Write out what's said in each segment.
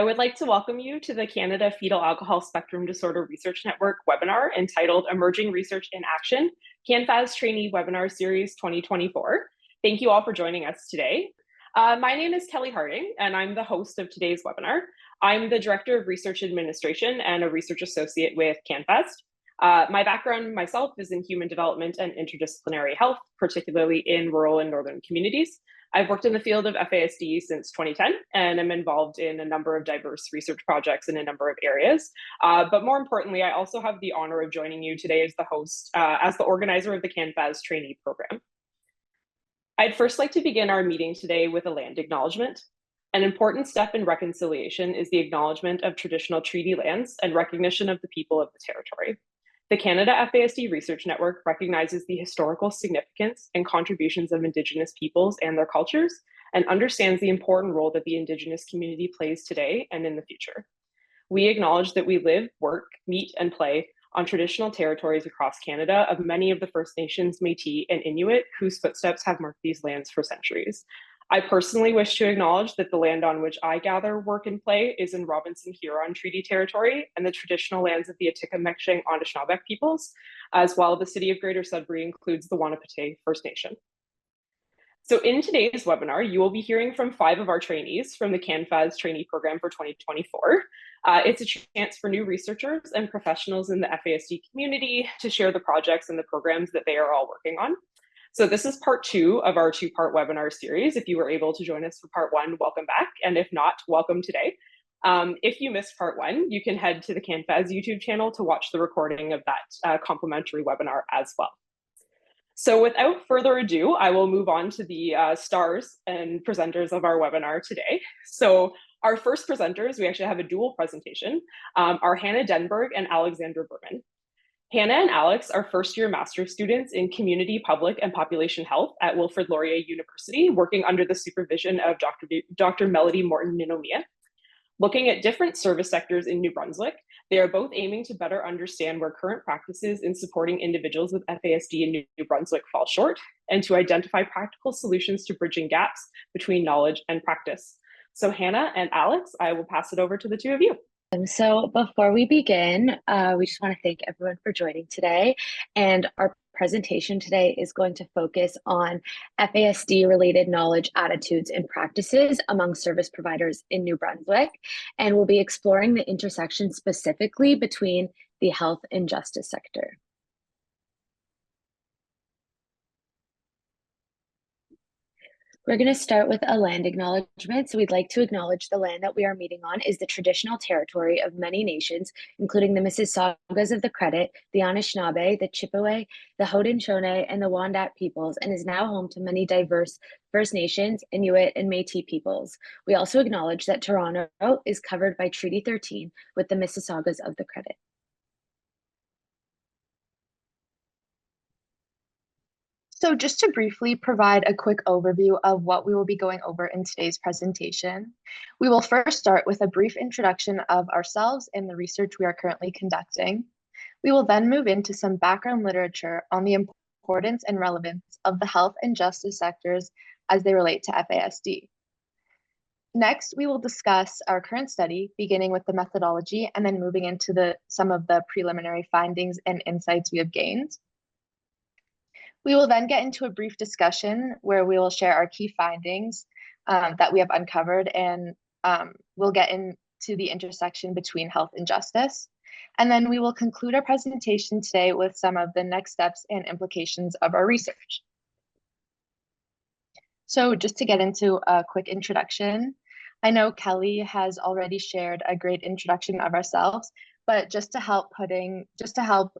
I would like to welcome you to the Canada Fetal Alcohol Spectrum Disorder Research Network webinar entitled Emerging Research in Action, CanFASD Trainee Webinar Series 2024. Thank you all for joining us today. My name is Kelly Harding, and I'm the host of today's webinar. I'm the Director of Research Administration and a Research Associate with CanFASD. My background myself is in human development and interdisciplinary health, particularly in rural and northern communities. I've worked in the field of FASD since 2010, and I'm involved in a number of diverse research projects in a number of areas. But more importantly, I also have the honor of joining you today as the host, as the organizer of the CanFASD Trainee Program. I'd first like to begin our meeting today with a land acknowledgement. An important step in reconciliation is the acknowledgement of traditional treaty lands and recognition of the people of the territory. The Canada FASD Research Network recognizes the historical significance and contributions of Indigenous peoples and their cultures, and understands the important role that the Indigenous community plays today and in the future. We acknowledge that we live, work, meet, and play on traditional territories across Canada of many of the First Nations, Métis, and Inuit whose footsteps have marked these lands for centuries. I personally wish to acknowledge that the land on which I gather, work, and play is in Robinson Huron Treaty Territory and the traditional lands of the Atikameksheng Anishinaabe peoples, as well. The city of Greater Sudbury includes the Wanapitei First Nation. So in today's webinar, you will be hearing from 5 of our trainees from the CanFASD Trainee Program for 2024. It's a chance for new researchers and professionals in the FASD community to share the projects and the programs that they are all working on. So this is part 2 of our 2-part webinar series. If you were able to join us for part 1, welcome back. And if not, welcome today. If you missed part 1, you can head to the CanFASD YouTube channel to watch the recording of that complimentary webinar as well. So without further ado, I will move on to the stars and presenters of our webinar today. So our first presenters, we actually have a dual presentation, are Hannah Denberg and Alexandra Berman. Hannah and Alex are first-year master's students in Community, Public, and Population Health at Wilfrid Laurier University, working under the supervision of Dr. Melody Morton-Ninomiya. Looking at different service sectors in New Brunswick, they are both aiming to better understand where current practices in supporting individuals with FASD in New Brunswick fall short, and to identify practical solutions to bridging gaps between knowledge and practice. So Hannah and Alex, I will pass it over to the 2 of you. So before we begin, we just want to thank everyone for joining today. And our presentation today is going to focus on FASD-related knowledge, attitudes, and practices among service providers in New Brunswick. And we'll be exploring the intersection specifically between the health and justice sector. We're going to start with a land acknowledgement. So we'd like to acknowledge the land that we are meeting on is the traditional territory of many nations, including the Mississaugas of the Credit, the Anishinaabe, the Chippewa, the Haudenosaunee, and the Wendat peoples, and is now home to many diverse First Nations, Inuit, and Métis peoples. We also acknowledge that Toronto is covered by Treaty 13 with the Mississaugas of the Credit. So just to briefly provide a quick overview of what we will be going over in today's presentation, we will first start with a brief introduction of ourselves and the research we are currently conducting. We will then move into some background literature on the importance and relevance of the health and justice sectors as they relate to FASD. Next, we will discuss our current study, beginning with the methodology and then moving into some of the preliminary findings and insights we have gained. We will then get into a brief discussion where we will share our key findings that we have uncovered, and we'll get into the intersection between health and justice. And then we will conclude our presentation today with some of the next steps and implications of our research. So just to get into a quick introduction, I know Kelly has already shared a great introduction of ourselves, but just to help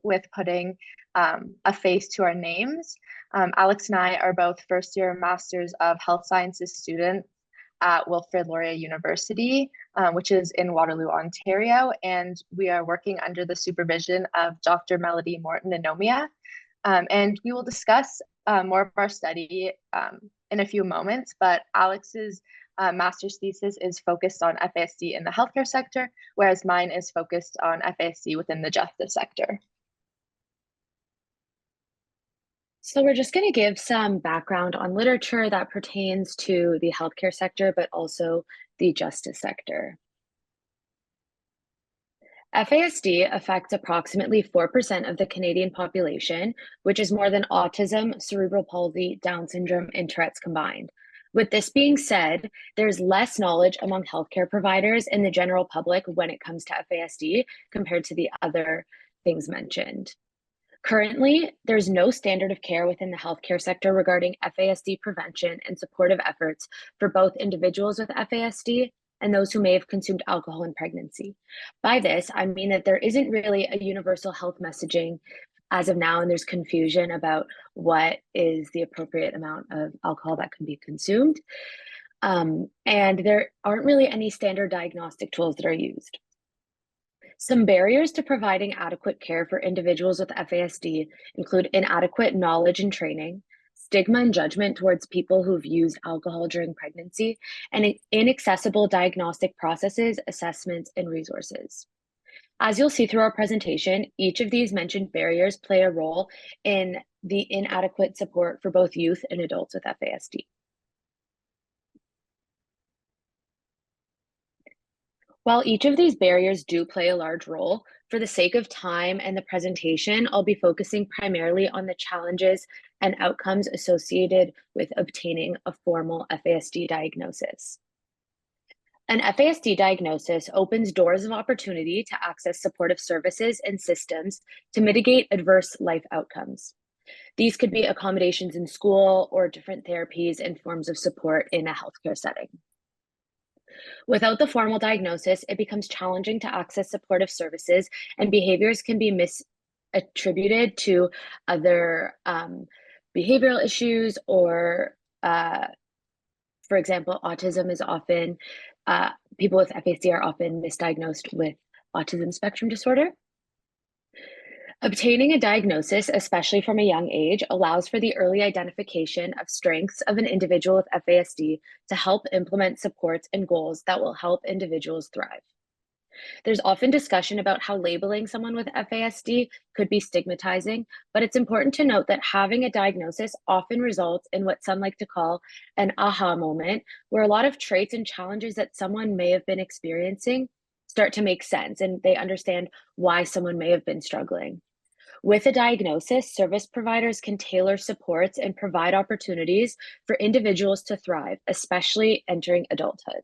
with putting a face to our names, Alex and I are both first-year Masters of Health Sciences students at Wilfrid Laurier University, which is in Waterloo, Ontario, and we are working under the supervision of Dr. Melody Morton-Ninomiya. And we will discuss more of our study in a few moments, but Alex's master's thesis is focused on FASD in the healthcare sector, whereas mine is focused on FASD within the justice sector. So we're just going to give some background on literature that pertains to the healthcare sector, but also the justice sector. FASD affects approximately 4% of the Canadian population, which is more than autism, cerebral palsy, Down syndrome, and Tourette's combined. With this being said, there's less knowledge among healthcare providers and the general public when it comes to FASD compared to the other things mentioned. Currently, there's no standard of care within the healthcare sector regarding FASD prevention and supportive efforts for both individuals with FASD and those who may have consumed alcohol in pregnancy. By this, I mean that there isn't really a universal health messaging as of now, and there's confusion about what is the appropriate amount of alcohol that can be consumed. And there aren't really any standard diagnostic tools that are used. Some barriers to providing adequate care for individuals with FASD include inadequate knowledge and training, stigma and judgment towards people who've used alcohol during pregnancy, and inaccessible diagnostic processes, assessments, and resources. As you'll see through our presentation, each of these mentioned barriers play a role in the inadequate support for both youth and adults with FASD. While each of these barriers do play a large role, for the sake of time and the presentation, I'll be focusing primarily on the challenges and outcomes associated with obtaining a formal FASD diagnosis. An FASD diagnosis opens doors of opportunity to access supportive services and systems to mitigate adverse life outcomes. These could be accommodations in school or different therapies and forms of support in a healthcare setting. Without the formal diagnosis, it becomes challenging to access supportive services, and behaviors can be misattributed to other behavioral issues, or, for example, autism is often, people with FASD are often misdiagnosed with autism spectrum disorder. Obtaining a diagnosis, especially from a young age, allows for the early identification of strengths of an individual with FASD to help implement supports and goals that will help individuals thrive. There's often discussion about how labeling someone with FASD could be stigmatizing, but it's important to note that having a diagnosis often results in what some like to call an aha moment, where a lot of traits and challenges that someone may have been experiencing start to make sense, and they understand why someone may have been struggling. With a diagnosis, service providers can tailor supports and provide opportunities for individuals to thrive, especially entering adulthood.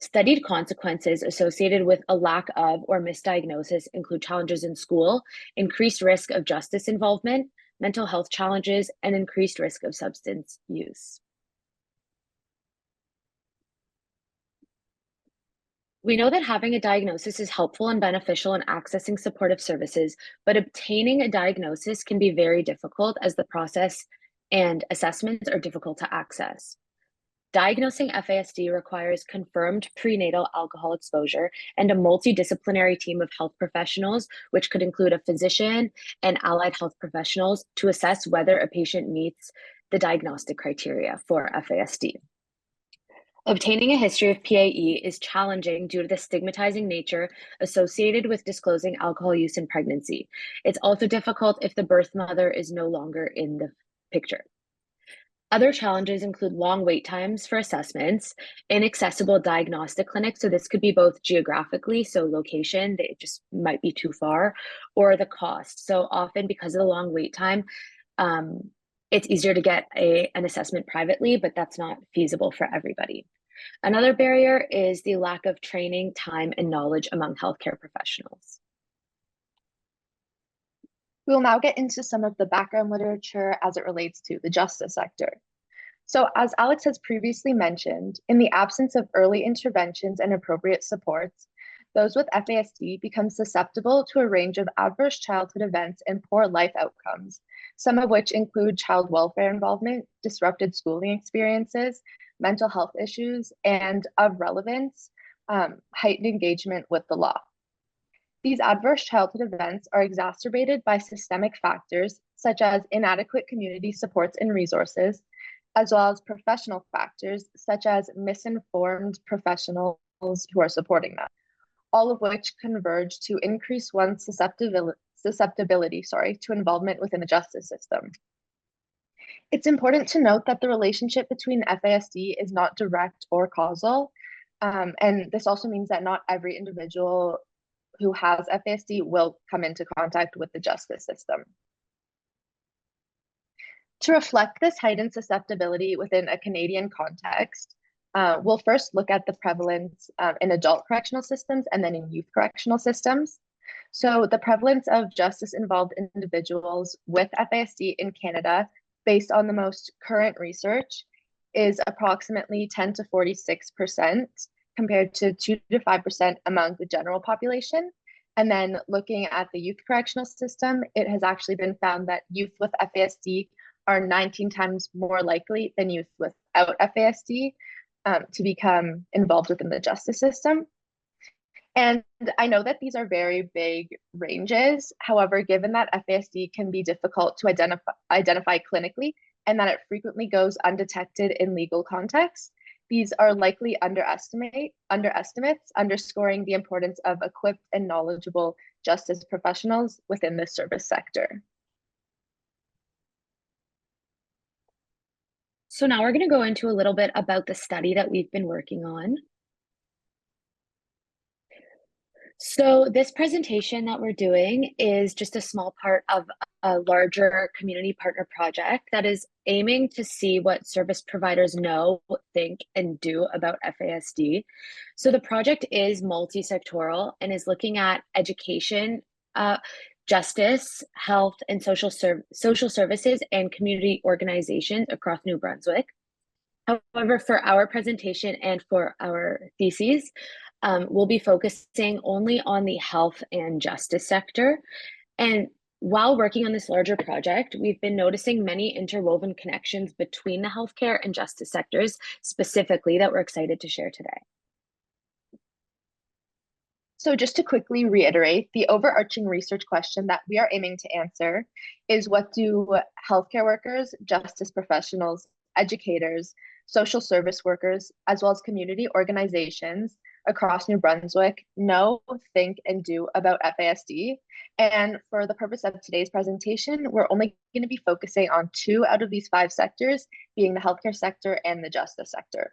Studied consequences associated with a lack of or misdiagnosis include challenges in school, increased risk of justice involvement, mental health challenges, and increased risk of substance use. We know that having a diagnosis is helpful and beneficial in accessing supportive services, but obtaining a diagnosis can be very difficult as the process and assessments are difficult to access. Diagnosing FASD requires confirmed prenatal alcohol exposure and a multidisciplinary team of health professionals, which could include a physician and allied health professionals, to assess whether a patient meets the diagnostic criteria for FASD. Obtaining a history of PAE is challenging due to the stigmatizing nature associated with disclosing alcohol use in pregnancy. It's also difficult if the birth mother is no longer in the picture. Other challenges include long wait times for assessments, inaccessible diagnostic clinics, so this could be both geographically, so location, they just might be too far, or the cost. So often because of the long wait time, it's easier to get an assessment privately, but that's not feasible for everybody. Another barrier is the lack of training, time, and knowledge among healthcare professionals. We will now get into some of the background literature as it relates to the justice sector. So as Alex has previously mentioned, in the absence of early interventions and appropriate supports, those with FASD become susceptible to a range of adverse childhood events and poor life outcomes, some of which include child welfare involvement, disrupted schooling experiences, mental health issues, and of relevance, heightened engagement with the law. These adverse childhood events are exacerbated by systemic factors such as inadequate community supports and resources, as well as professional factors such as misinformed professionals who are supporting them, all of which converge to increase one's susceptibility to involvement within the justice system. It's important to note that the relationship between FASD is not direct or causal, and this also means that not every individual who has FASD will come into contact with the justice system. To reflect this heightened susceptibility within a Canadian context, we'll first look at the prevalence in adult correctional systems and then in youth correctional systems. So the prevalence of justice-involved individuals with FASD in Canada, based on the most current research, is approximately 10 to 46%, compared to 2 to 5% among the general population. And then looking at the youth correctional system, it has actually been found that youth with FASD are 19 times more likely than youth without FASD to become involved within the justice system. And I know that these are very big ranges. However, given that FASD can be difficult to identify clinically and that it frequently goes undetected in legal contexts, these are likely underestimates, underscoring the importance of equipped and knowledgeable justice professionals within the service sector. So now we're going to go into a little bit about the study that we've been working on. So this presentation that we're doing is just a small part of a larger community partner project that is aiming to see what service providers know, think, and do about FASD. So the project is multi-sectoral and is looking at education, justice, health, and social services and community organizations across New Brunswick. However, for our presentation and for our theses, we'll be focusing only on the health and justice sector. And while working on this larger project, we've been noticing many interwoven connections between the healthcare and justice sectors specifically that we're excited to share today. So just to quickly reiterate, the overarching research question that we are aiming to answer is, what do healthcare workers, justice professionals, educators, social service workers, as well as community organizations across New Brunswick know, think, and do about FASD? And for the purpose of today's presentation, we're only going to be focusing on 2 out of these 5 sectors, being the healthcare sector and the justice sector.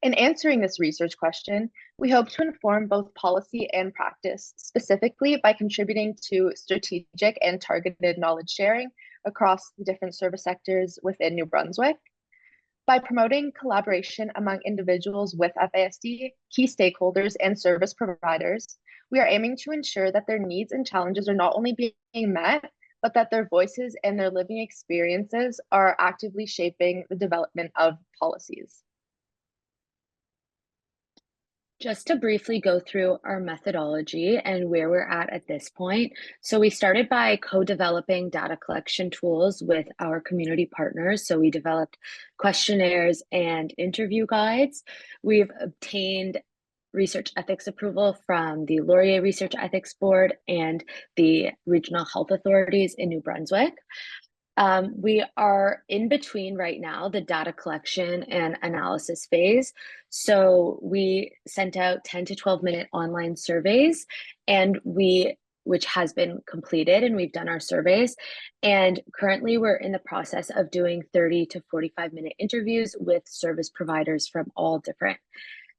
In answering this research question, we hope to inform both policy and practice, specifically by contributing to strategic and targeted knowledge sharing across the different service sectors within New Brunswick. By promoting collaboration among individuals with FASD, key stakeholders, and service providers, we are aiming to ensure that their needs and challenges are not only being met, but that their voices and their living experiences are actively shaping the development of policies. Just to briefly go through our methodology and where we're at this point. So we started by co-developing data collection tools with our community partners. So we developed questionnaires and interview guides. We've obtained research ethics approval from the Laurier Research Ethics Board and the regional health authorities in New Brunswick. We are in between right now the data collection and analysis phase. So we sent out 10 to 12-minute online surveys, and which has been completed, and we've done our surveys. And currently we're in the process of doing 30 to 45-minute interviews with service providers from all different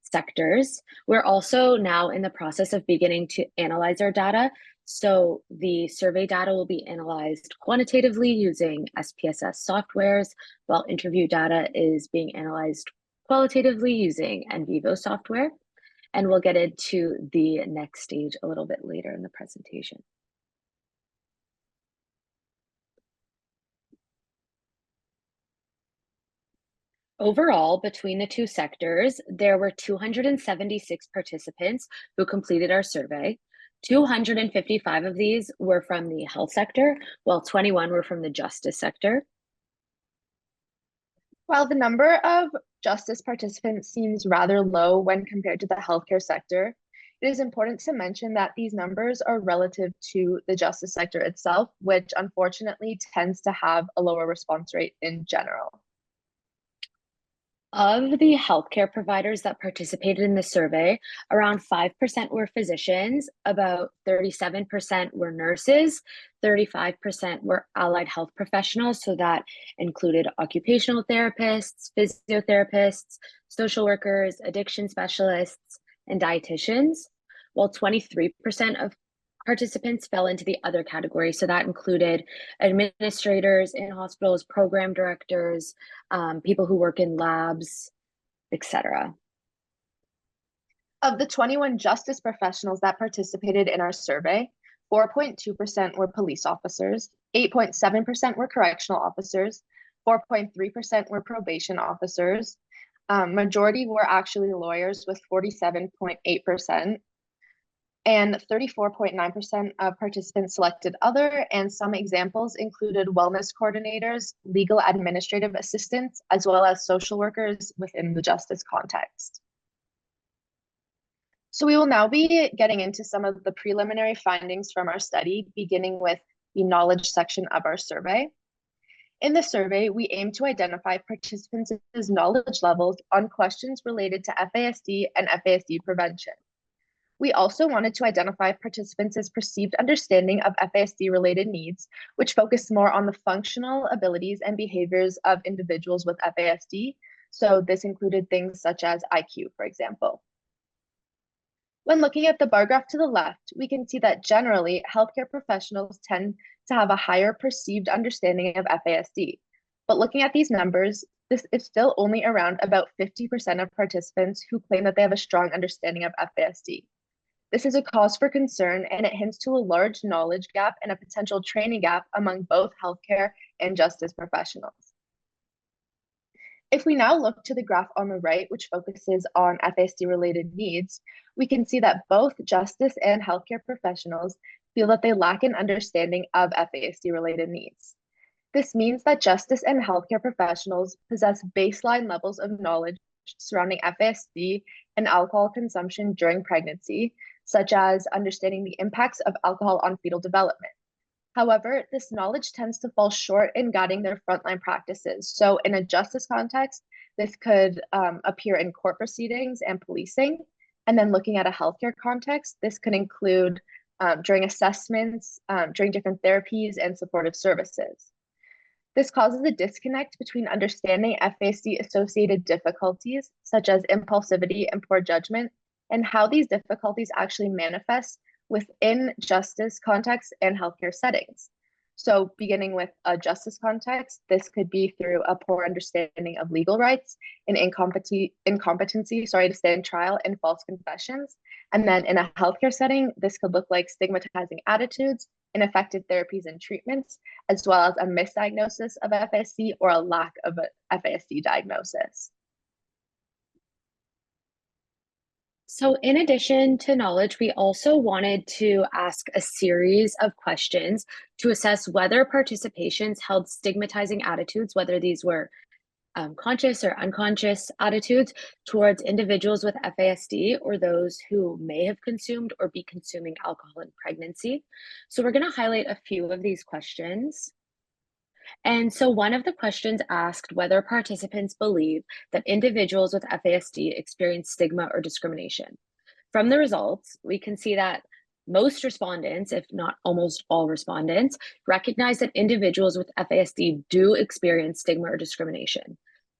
sectors. We're also now in the process of beginning to analyze our data. So the survey data will be analyzed quantitatively using SPSS softwares, while interview data is being analyzed qualitatively using NVivo software. And we'll get into the next stage a little bit later in the presentation. Overall, between the 2 sectors, there were 276 participants who completed our survey. 255 of these were from the health sector, while 21 were from the justice sector. While the number of justice participants seems rather low when compared to the healthcare sector, it is important to mention that these numbers are relative to the justice sector itself, which unfortunately tends to have a lower response rate in general. Of the healthcare providers that participated in the survey, around 5% were physicians, about 37% were nurses, 35% were allied health professionals, so that included occupational therapists, physiotherapists, social workers, addiction specialists, and dietitians. while 23% of participants fell into the other category. So that included administrators in hospitals, program directors, people who work in labs, etc. Of the 21 justice professionals that participated in our survey, 4.2% were police officers, 8.7% were correctional officers, 4.3% were probation officers. Majority were actually lawyers with 47.8%, and 34.9% of participants selected other, and some examples included wellness coordinators, legal administrative assistants, as well as social workers within the justice context. So we will now be getting into some of the preliminary findings from our study, beginning with the knowledge section of our survey. In the survey, we aim to identify participants' knowledge levels on questions related to FASD and FASD prevention. We also wanted to identify participants' perceived understanding of FASD-related needs, which focus more on the functional abilities and behaviors of individuals with FASD. So this included things such as IQ, for example. When looking at the bar graph to the left, we can see that generally healthcare professionals tend to have a higher perceived understanding of FASD. But looking at these numbers, this is still only around about 50% of participants who claim that they have a strong understanding of FASD. This is a cause for concern, and it hints to a large knowledge gap and a potential training gap among both healthcare and justice professionals. If we now look to the graph on the right, which focuses on FASD-related needs, we can see that both justice and healthcare professionals feel that they lack an understanding of FASD-related needs. This means that justice and healthcare professionals possess baseline levels of knowledge surrounding FASD and alcohol consumption during pregnancy, such as understanding the impacts of alcohol on fetal development. However, this knowledge tends to fall short in guiding their frontline practices. So in a justice context, this could appear in court proceedings and policing. And then looking at a healthcare context, this could include during assessments, during different therapies and supportive services. This causes a disconnect between understanding FASD-associated difficulties, such as impulsivity and poor judgment, and how these difficulties actually manifest within justice contexts and healthcare settings. So beginning with a justice context, this could be through a poor understanding of legal rights, an incompetency to stand trial, and false confessions. And then in a healthcare setting, this could look like stigmatizing attitudes, ineffective therapies and treatments, as well as a misdiagnosis of FASD or a lack of a FASD diagnosis. So in addition to knowledge, we also wanted to ask a series of questions to assess whether participations held stigmatizing attitudes, whether these were conscious or unconscious attitudes towards individuals with FASD or those who may have consumed or be consuming alcohol in pregnancy. So we're going to highlight a few of these questions. And so one of the questions asked whether participants believe that individuals with FASD experience stigma or discrimination. From the results, we can see that most respondents, if not almost all respondents, recognize that individuals with FASD do experience stigma or discrimination.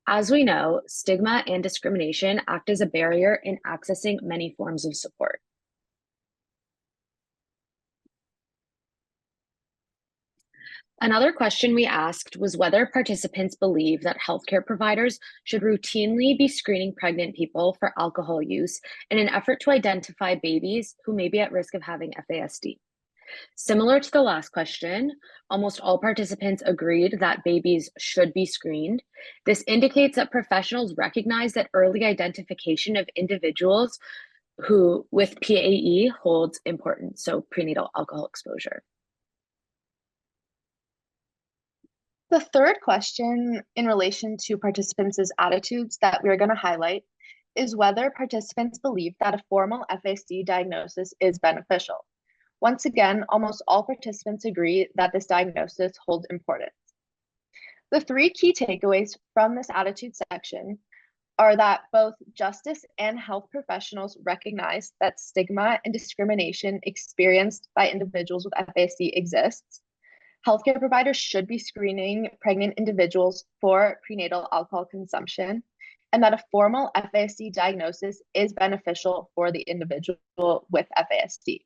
As we know, stigma and discrimination act as a barrier in accessing many forms of support. Another question we asked was whether participants believe that healthcare providers should routinely be screening pregnant people for alcohol use in an effort to identify babies who may be at risk of having FASD. Similar to the last question, almost all participants agreed that babies should be screened. This indicates that professionals recognize that early identification of individuals who with PAE holds importance, so prenatal alcohol exposure. The third question in relation to participants' attitudes that we're going to highlight is whether participants believe that a formal FASD diagnosis is beneficial. Once again, almost all participants agree that this diagnosis holds importance. The three key takeaways from this attitude section are that both justice and health professionals recognize that stigma and discrimination experienced by individuals with FASD exists. Healthcare providers should be screening pregnant individuals for prenatal alcohol consumption, and that a formal FASD diagnosis is beneficial for the individual with FASD.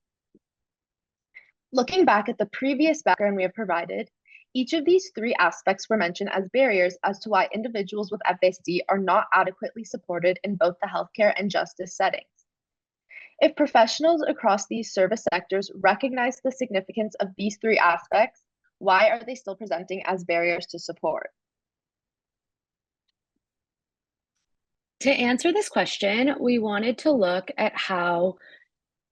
Looking back at the previous background we have provided, each of these three aspects were mentioned as barriers as to why individuals with FASD are not adequately supported in both the healthcare and justice settings. If professionals across these service sectors recognize the significance of these three aspects, why are they still presenting as barriers to support? To answer this question, we wanted to look at how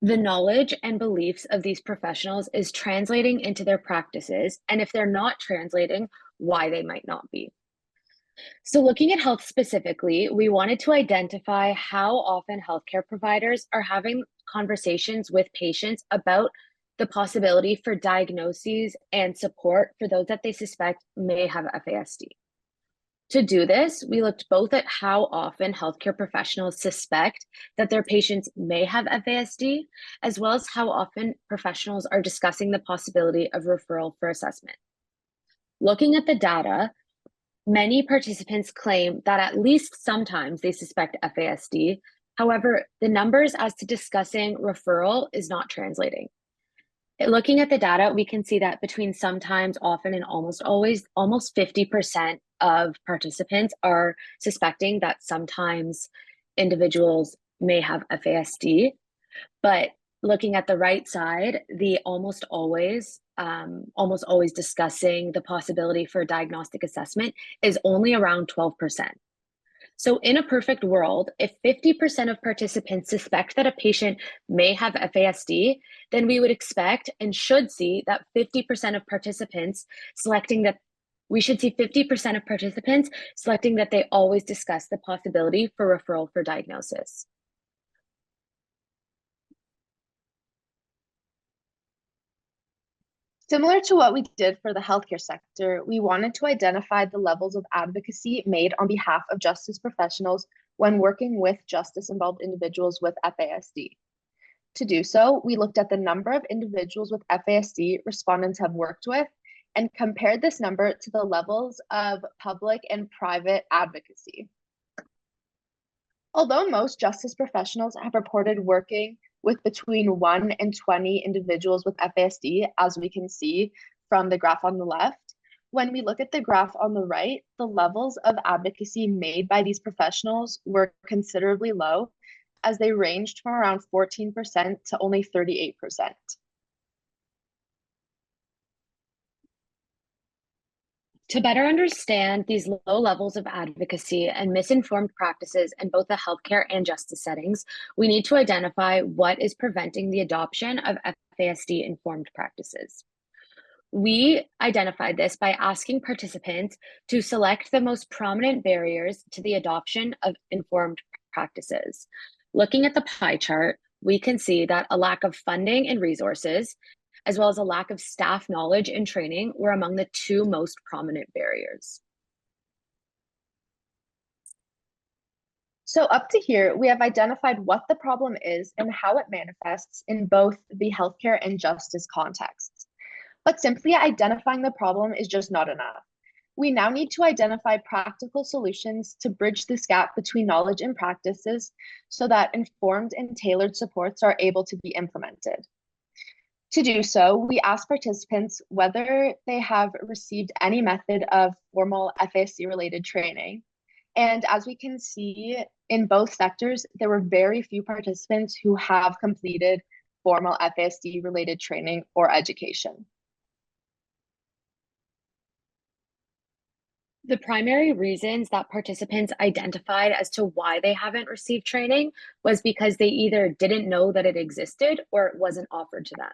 the knowledge and beliefs of these professionals is translating into their practices, and if they're not translating, why they might not be. So looking at health specifically, we wanted to identify how often healthcare providers are having conversations with patients about the possibility for diagnoses and support for those that they suspect may have FASD. To do this, we looked both at how often healthcare professionals suspect that their patients may have FASD, as well as how often professionals are discussing the possibility of referral for assessment. Looking at the data, many participants claim that at least sometimes they suspect FASD. However, the numbers as to discussing referral is not translating. Looking at the data, we can see that between sometimes, often, and almost always, almost 50% of participants are suspecting that sometimes individuals may have FASD. But looking at the right side, the almost always discussing the possibility for diagnostic assessment is only around 12%. So in a perfect world, if 50% of participants suspect that a patient may have FASD, then we would expect and should see that 50% of participants selecting that they always discuss the possibility for referral for diagnosis. Similar to what we did for the healthcare sector, we wanted to identify the levels of advocacy made on behalf of justice professionals when working with justice-involved individuals with FASD. To do so, we looked at the number of individuals with FASD respondents have worked with and compared this number to the levels of public and private advocacy. Although most justice professionals have reported working with between 1 and 20 individuals with FASD, as we can see from the graph on the left, when we look at the graph on the right, the levels of advocacy made by these professionals were considerably low, as they ranged from around 14% to only 38%. To better understand these low levels of advocacy and misinformed practices in both the healthcare and justice settings, we need to identify what is preventing the adoption of FASD-informed practices. We identified this by asking participants to select the most prominent barriers to the adoption of informed practices. Looking at the pie chart, we can see that a lack of funding and resources, as well as a lack of staff knowledge and training, were among the two most prominent barriers. So up to here, we have identified what the problem is and how it manifests in both the healthcare and justice contexts. But simply identifying the problem is just not enough. We now need to identify practical solutions to bridge this gap between knowledge and practices so that informed and tailored supports are able to be implemented. To do so, we asked participants whether they have received any method of formal FASD-related training. And as we can see in both sectors, there were very few participants who have completed formal FASD-related training or education. The primary reasons that participants identified as to why they haven't received training was because they either didn't know that it existed or it wasn't offered to them.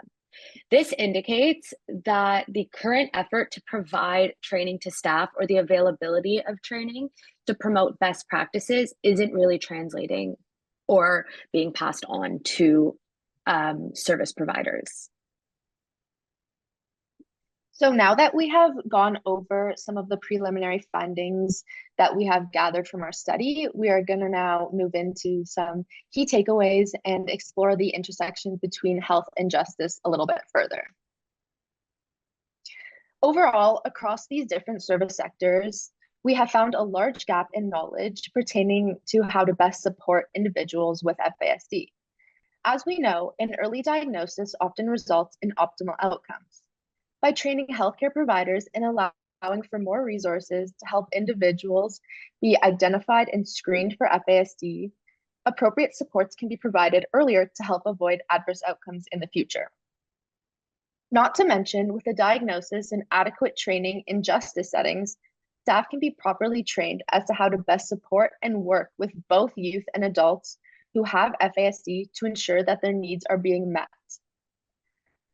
This indicates that the current effort to provide training to staff or the availability of training to promote best practices isn't really translating or being passed on to service providers. So now that we have gone over some of the preliminary findings that we have gathered from our study, we are going to now move into some key takeaways and explore the intersections between health and justice a little bit further. Overall, across these different service sectors, We have found a large gap in knowledge pertaining to how to best support individuals with FASD. As we know, an early diagnosis often results in optimal outcomes. By training healthcare providers and allowing for more resources to help individuals be identified and screened for FASD, appropriate supports can be provided earlier to help avoid adverse outcomes in the future. Not to mention, with a diagnosis and adequate training in justice settings, staff can be properly trained as to how to best support and work with both youth and adults who have FASD to ensure that their needs are being met.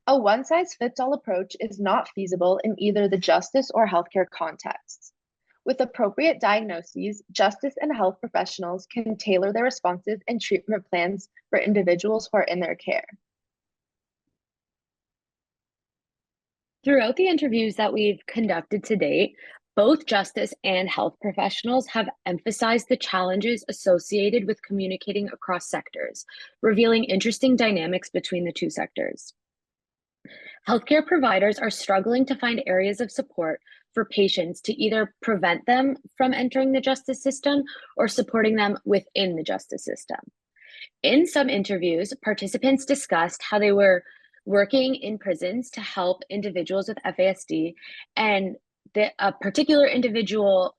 A one-size-fits-all approach is not feasible in either the justice or healthcare contexts. With appropriate diagnoses, justice and health professionals can tailor their responses and treatment plans for individuals who are in their care. Throughout the interviews that we've conducted to date, both justice and health professionals have emphasized the challenges associated with communicating across sectors, revealing interesting dynamics between the two sectors. Healthcare providers are struggling to find areas of support for patients to either prevent them from entering the justice system or supporting them within the justice system. In some interviews, participants discussed how they were working in prisons to help individuals with FASD, and a particular individual,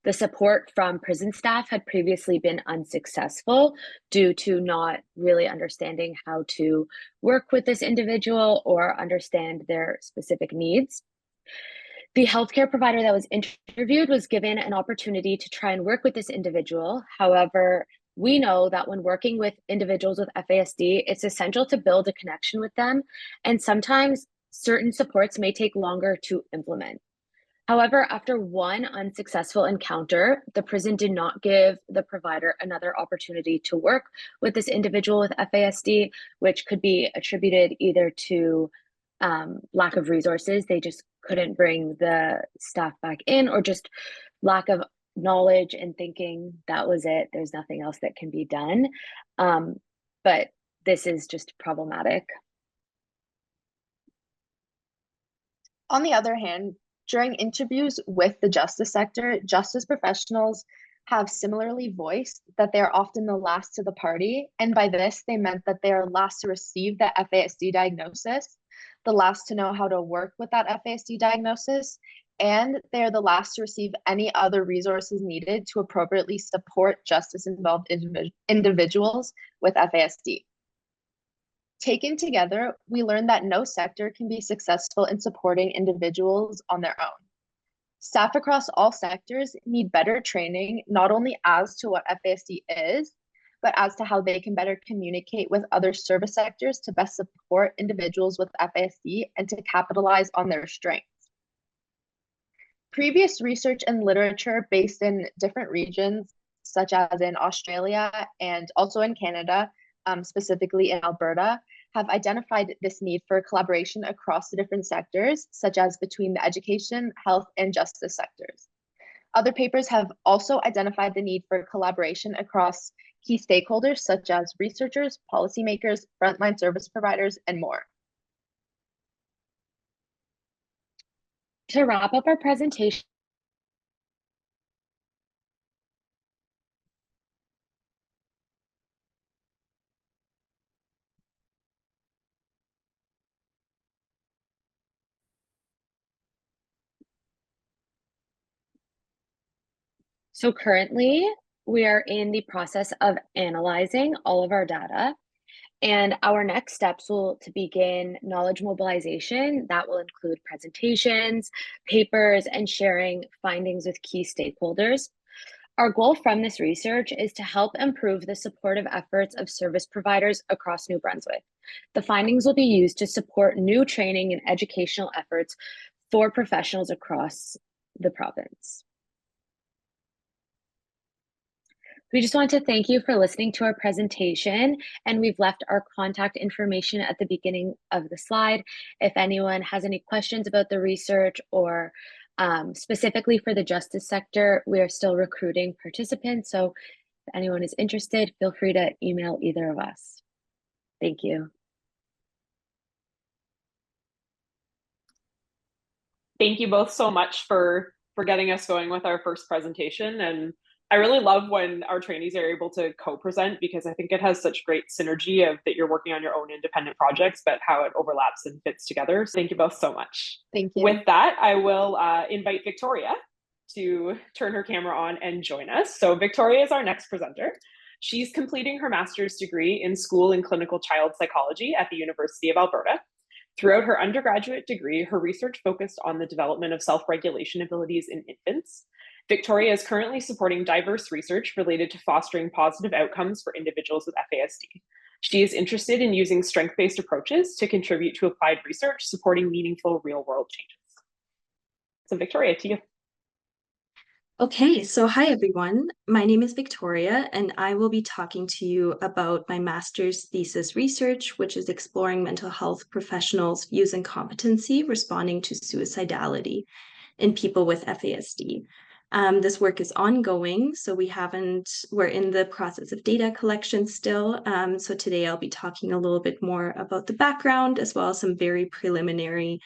the support from prison staff had previously been unsuccessful due to not really understanding how to work with this individual or understand their specific needs. The healthcare provider that was interviewed was given an opportunity to try and work with this individual. However, we know that when working with individuals with FASD, it's essential to build a connection with them, and sometimes certain supports may take longer to implement. However, after one unsuccessful encounter, the prison did not give the provider another opportunity to work with this individual with FASD, which could be attributed either to lack of resources, they just couldn't bring the staff back in, or just lack of knowledge and thinking that was it, there's nothing else that can be done. But this is just problematic. On the other hand, during interviews with the justice sector, justice professionals have similarly voiced that they are often the last to the party, and by this they meant that they are last to receive the FASD diagnosis, the last to know how to work with that FASD diagnosis, and they're the last to receive any other resources needed to appropriately support justice-involved individuals with FASD. Taken together, we learned that no sector can be successful in supporting individuals on their own. Staff across all sectors need better training, not only as to what FASD is, but as to how they can better communicate with other service sectors to best support individuals with FASD and to capitalize on their strengths. Previous research and literature based in different regions, such as in Australia and also in Canada, specifically in Alberta, have identified this need for collaboration across the different sectors, such as between the education, health, and justice sectors. Other papers have also identified the need for collaboration across key stakeholders, such as researchers, policymakers, frontline service providers, and more. To wrap up our presentation, so currently we are in the process of analyzing all of our data, and our next steps will to begin knowledge mobilization that will include presentations, papers, and sharing findings with key stakeholders. Our goal from this research is to help improve the supportive efforts of service providers across New Brunswick. The findings will be used to support new training and educational efforts for professionals across the province. We just want to thank you for listening to our presentation, and we've left our contact information at the beginning of the slide. If anyone has any questions about the research or specifically for the justice sector, we are still recruiting participants. So if anyone is interested, feel free to email either of us. Thank you. Thank you both so much for for getting us going with our first presentation. And I really love when our trainees are able to co-present, because I think it has such great synergy of that you're working on your own independent projects, but how it overlaps and fits together. So thank you both so much. Thank you. With that, I will invite Viktoria to turn her camera on and join us. So Viktoria is our next presenter. She's completing her master's degree in school and clinical child psychology at the University of Alberta. Throughout her undergraduate degree, her research focused on the development of self-regulation abilities in infants. Viktoria is currently supporting diverse research related to fostering positive outcomes for individuals with FASD. She is interested in using strength-based approaches to contribute to applied research, supporting meaningful real-world changes. So Viktoria, to you. Okay, so hi everyone. My name is Viktoria, and I will be talking to you about my master's thesis research, which is exploring mental health professionals' views and competency responding to suicidality in people with FASD. This work is ongoing, so we're in the process of data collection still. So today I'll be talking a little bit more about the background, as well as some very preliminary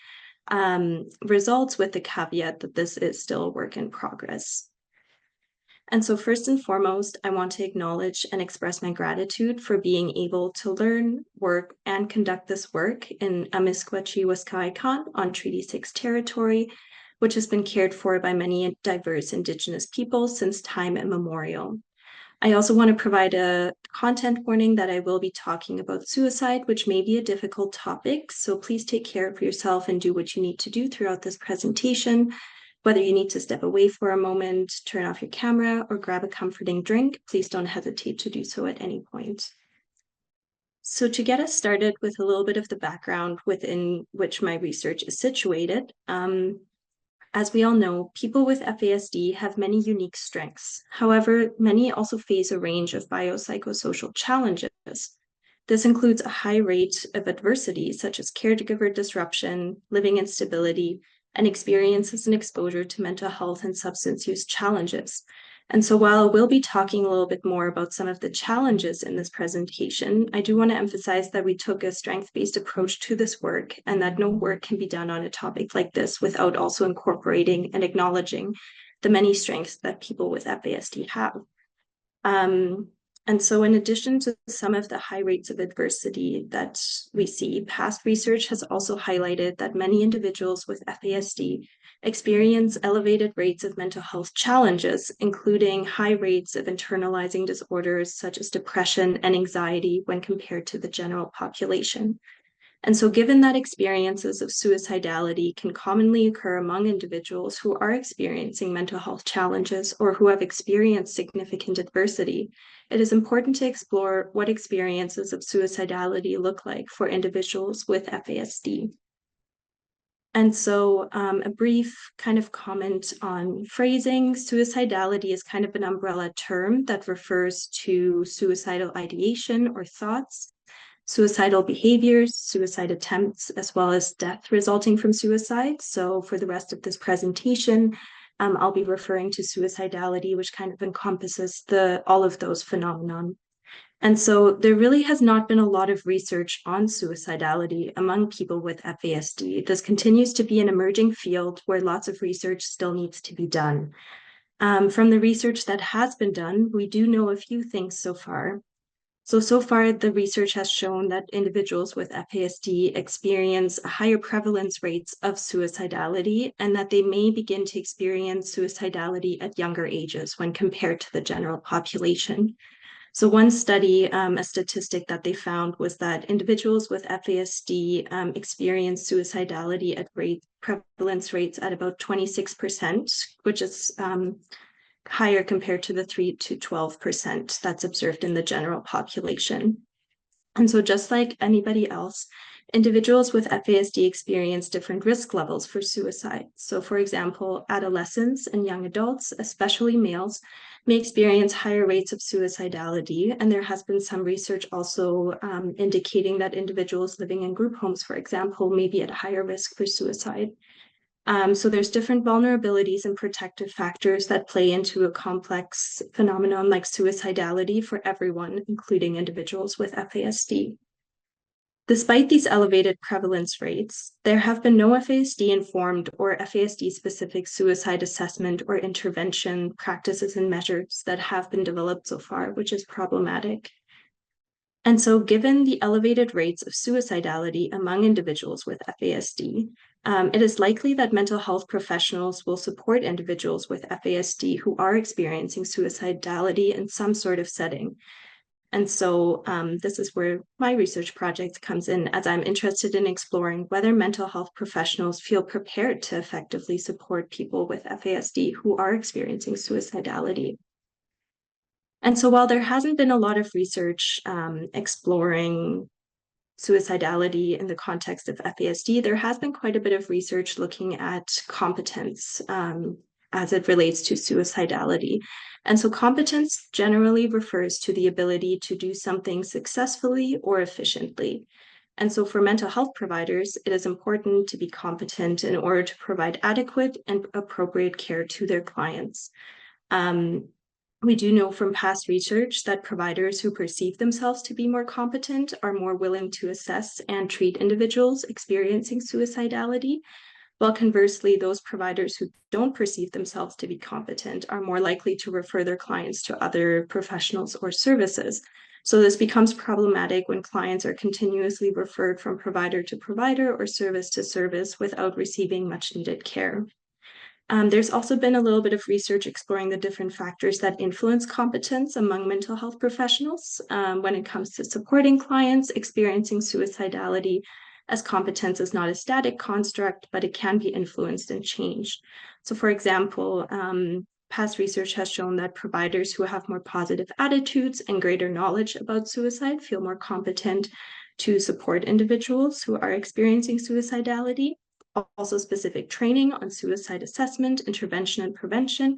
results, with the caveat that this is still a work in progress. And so first and foremost, I want to acknowledge and express my gratitude for being able to learn, work, and conduct this work in Amiskwachi Waskaikan on Treaty 6 territory, which has been cared for by many diverse Indigenous peoples since time immemorial. I also want to provide a content warning that I will be talking about suicide, which may be a difficult topic. So please take care of yourself and do what you need to do throughout this presentation. Whether you need to step away for a moment, turn off your camera, or grab a comforting drink, please don't hesitate to do so at any point. So to get us started with a little bit of the background within which my research is situated, as we all know, people with FASD have many unique strengths. However, many also face a range of biopsychosocial challenges. This includes a high rate of adversity, such as caregiver disruption, living instability, and experiences and exposure to mental health and substance use challenges. And so while we'll be talking a little bit more about some of the challenges in this presentation, I do want to emphasize that we took a strength-based approach to this work, and that no work can be done on a topic like this without also incorporating and acknowledging the many strengths that people with FASD have. And so in addition to some of the high rates of adversity that we see, past research has also highlighted that many individuals with FASD experience elevated rates of mental health challenges, including high rates of internalizing disorders such as depression and anxiety when compared to the general population. And so given that experiences of suicidality can commonly occur among individuals who are experiencing mental health challenges or who have experienced significant adversity, it is important to explore what experiences of suicidality look like for individuals with FASD. And so a brief kind of comment on phrasing. Suicidality is kind of an umbrella term that refers to suicidal ideation or thoughts, suicidal behaviors, suicide attempts, as well as death resulting from suicide. So for the rest of this presentation, I'll be referring to suicidality, which kind of encompasses all of those phenomenon. And so there really has not been a lot of research on suicidality among people with FASD. This continues to be an emerging field where lots of research still needs to be done. From the research that has been done, we do know a few things so far. So far, the research has shown that individuals with FASD experience higher prevalence rates of suicidality, and that they may begin to experience suicidality at younger ages when compared to the general population. So one study, a statistic that they found was that individuals with FASD experience suicidality at prevalence rates at about 26%, which is higher compared to the 3 to 12% that's observed in the general population. And so just like anybody else, individuals with FASD experience different risk levels for suicide. So for example, adolescents and young adults, especially males, may experience higher rates of suicidality. And there has been some research also indicating that individuals living in group homes, for example, may be at higher risk for suicide. So there's different vulnerabilities and protective factors that play into a complex phenomenon like suicidality for everyone, including individuals with FASD. Despite these elevated prevalence rates, there have been no FASD-informed or FASD-specific suicide assessment or intervention practices and measures that have been developed so far, which is problematic. And so given the elevated rates of suicidality among individuals with FASD, it is likely that mental health professionals will support individuals with FASD who are experiencing suicidality in some sort of setting. And so this is where my research project comes in, as I'm interested in exploring whether mental health professionals feel prepared to effectively support people with FASD who are experiencing suicidality. And so while there hasn't been a lot of research exploring suicidality in the context of FASD, there has been quite a bit of research looking at competence as it relates to suicidality. And so competence generally refers to the ability to do something successfully or efficiently. And so for mental health providers, it is important to be competent in order to provide adequate and appropriate care to their clients. We do know from past research that providers who perceive themselves to be more competent are more willing to assess and treat individuals experiencing suicidality, while conversely, those providers who don't perceive themselves to be competent are more likely to refer their clients to other professionals or services. So this becomes problematic when clients are continuously referred from provider to provider or service to service without receiving much needed care. There's also been a little bit of research exploring the different factors that influence competence among mental health professionals when it comes to supporting clients experiencing suicidality, as competence is not a static construct, but it can be influenced and changed. So for example, past research has shown that providers who have more positive attitudes and greater knowledge about suicide feel more competent to support individuals who are experiencing suicidality. Also specific training on suicide assessment, intervention, and prevention,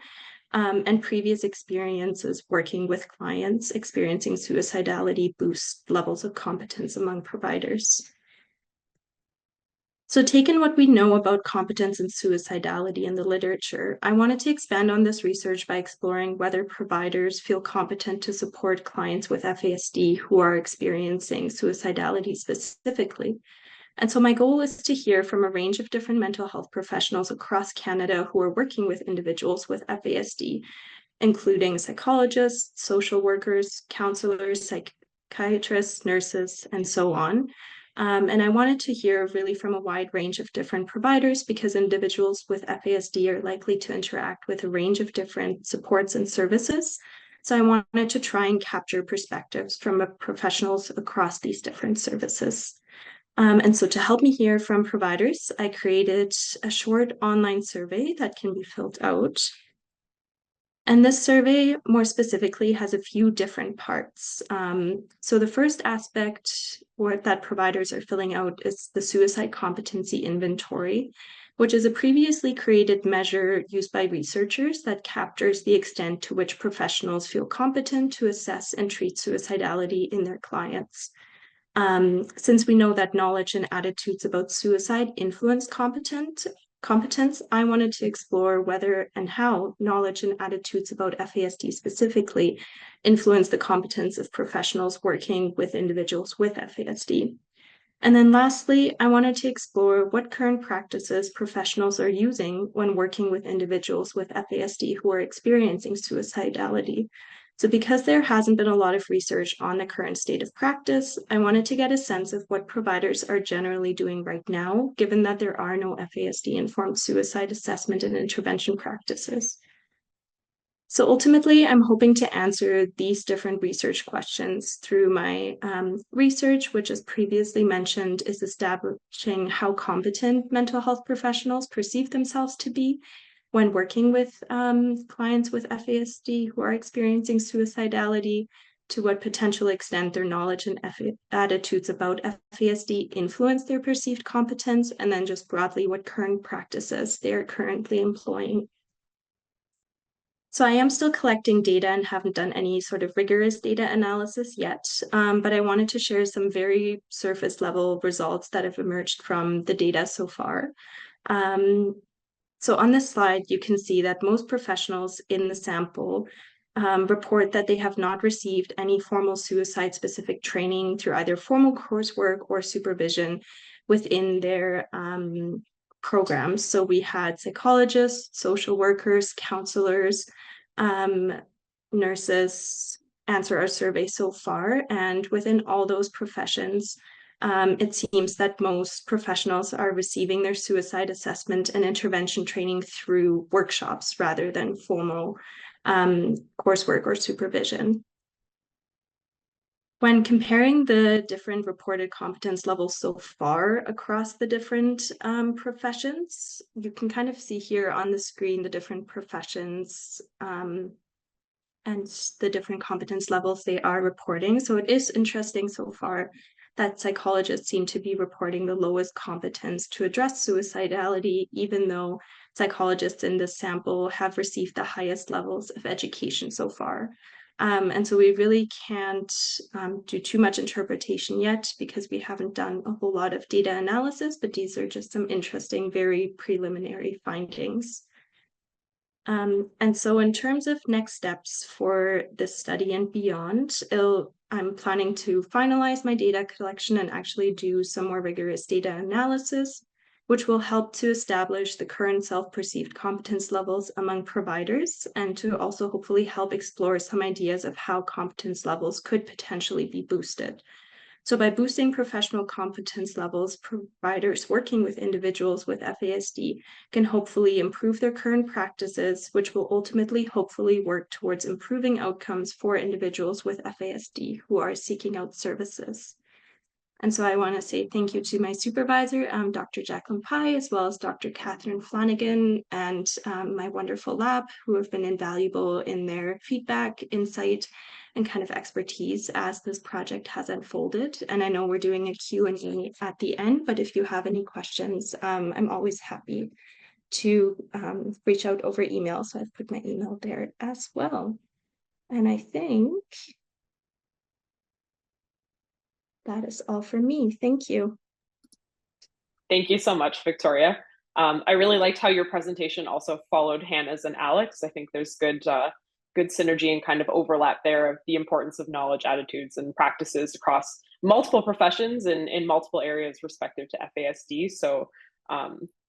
and previous experiences working with clients experiencing suicidality boost levels of competence among providers. So taking what we know about competence and suicidality in the literature, I wanted to expand on this research by exploring whether providers feel competent to support clients with FASD who are experiencing suicidality specifically. And so my goal is to hear from a range of different mental health professionals across Canada who are working with individuals with FASD, including psychologists, social workers, counselors, psychiatrists, nurses, and so on. And I wanted to hear really from a wide range of different providers because individuals with FASD are likely to interact with a range of different supports and services. So I wanted to try and capture perspectives from professionals across these different services. And so to help me hear from providers, I created a short online survey that can be filled out. And this survey, more specifically, has a few different parts. So the first aspect that providers are filling out is the suicide competency inventory, which is a previously created measure used by researchers that captures the extent to which professionals feel competent to assess and treat suicidality in their clients. Since we know that knowledge and attitudes about suicide influence competence, I wanted to explore whether and how knowledge and attitudes about FASD specifically influence the competence of professionals working with individuals with FASD. And then lastly, I wanted to explore what current practices professionals are using when working with individuals with FASD who are experiencing suicidality. So because there hasn't been a lot of research on the current state of practice, I wanted to get a sense of what providers are generally doing right now, given that there are no FASD-informed suicide assessment and intervention practices. So ultimately, I'm hoping to answer these different research questions through my research, which as previously mentioned, is establishing how competent mental health professionals perceive themselves to be when working with clients with FASD who are experiencing suicidality, to what potential extent their knowledge and attitudes about FASD influence their perceived competence, and then just broadly what current practices they are currently employing. So I am still collecting data and haven't done any sort of rigorous data analysis yet, but I wanted to share some very surface level results that have emerged from the data so far. So on this slide, you can see that most professionals in the sample report that they have not received any formal suicide-specific training through either formal coursework or supervision within their programs. So we had psychologists, social workers, counselors, nurses answer our survey so far. And within all those professions, it seems that most professionals are receiving their suicide assessment and intervention training through workshops rather than formal coursework or supervision. When comparing the different reported competence levels so far across the different professions, you can kind of see here on the screen the different professions and the different competence levels they are reporting. So it is interesting so far that psychologists seem to be reporting the lowest competence to address suicidality, even though psychologists in this sample have received the highest levels of education so far. And so we really can't do too much interpretation yet because we haven't done a whole lot of data analysis, but these are just some interesting, very preliminary findings. And so in terms of next steps for this study and beyond, I'm planning to finalize my data collection and actually do some more rigorous data analysis, which will help to establish the current self-perceived competence levels among providers and to also hopefully help explore some ideas of how competence levels could potentially be boosted. So by boosting professional competence levels, providers working with individuals with FASD can hopefully improve their current practices, which will ultimately hopefully work towards improving outcomes for individuals with FASD who are seeking out services. And so I want to say thank you to my supervisor, Dr. Jacqueline Pye, as well as Dr. Catherine Flanagan and my wonderful lab, who have been invaluable in their feedback, insight, and kind of expertise as this project has unfolded. And I know we're doing a Q&A at the end, but if you have any questions, I'm always happy to reach out over email. So I've put my email there as well. And I think that is all for me. Thank you. Thank you so much, Viktoria. I really liked how your presentation also followed Hannah's and Alex. I think there's good synergy and kind of overlap there of the importance of knowledge, attitudes, and practices across multiple professions and in multiple areas respective to FASD. So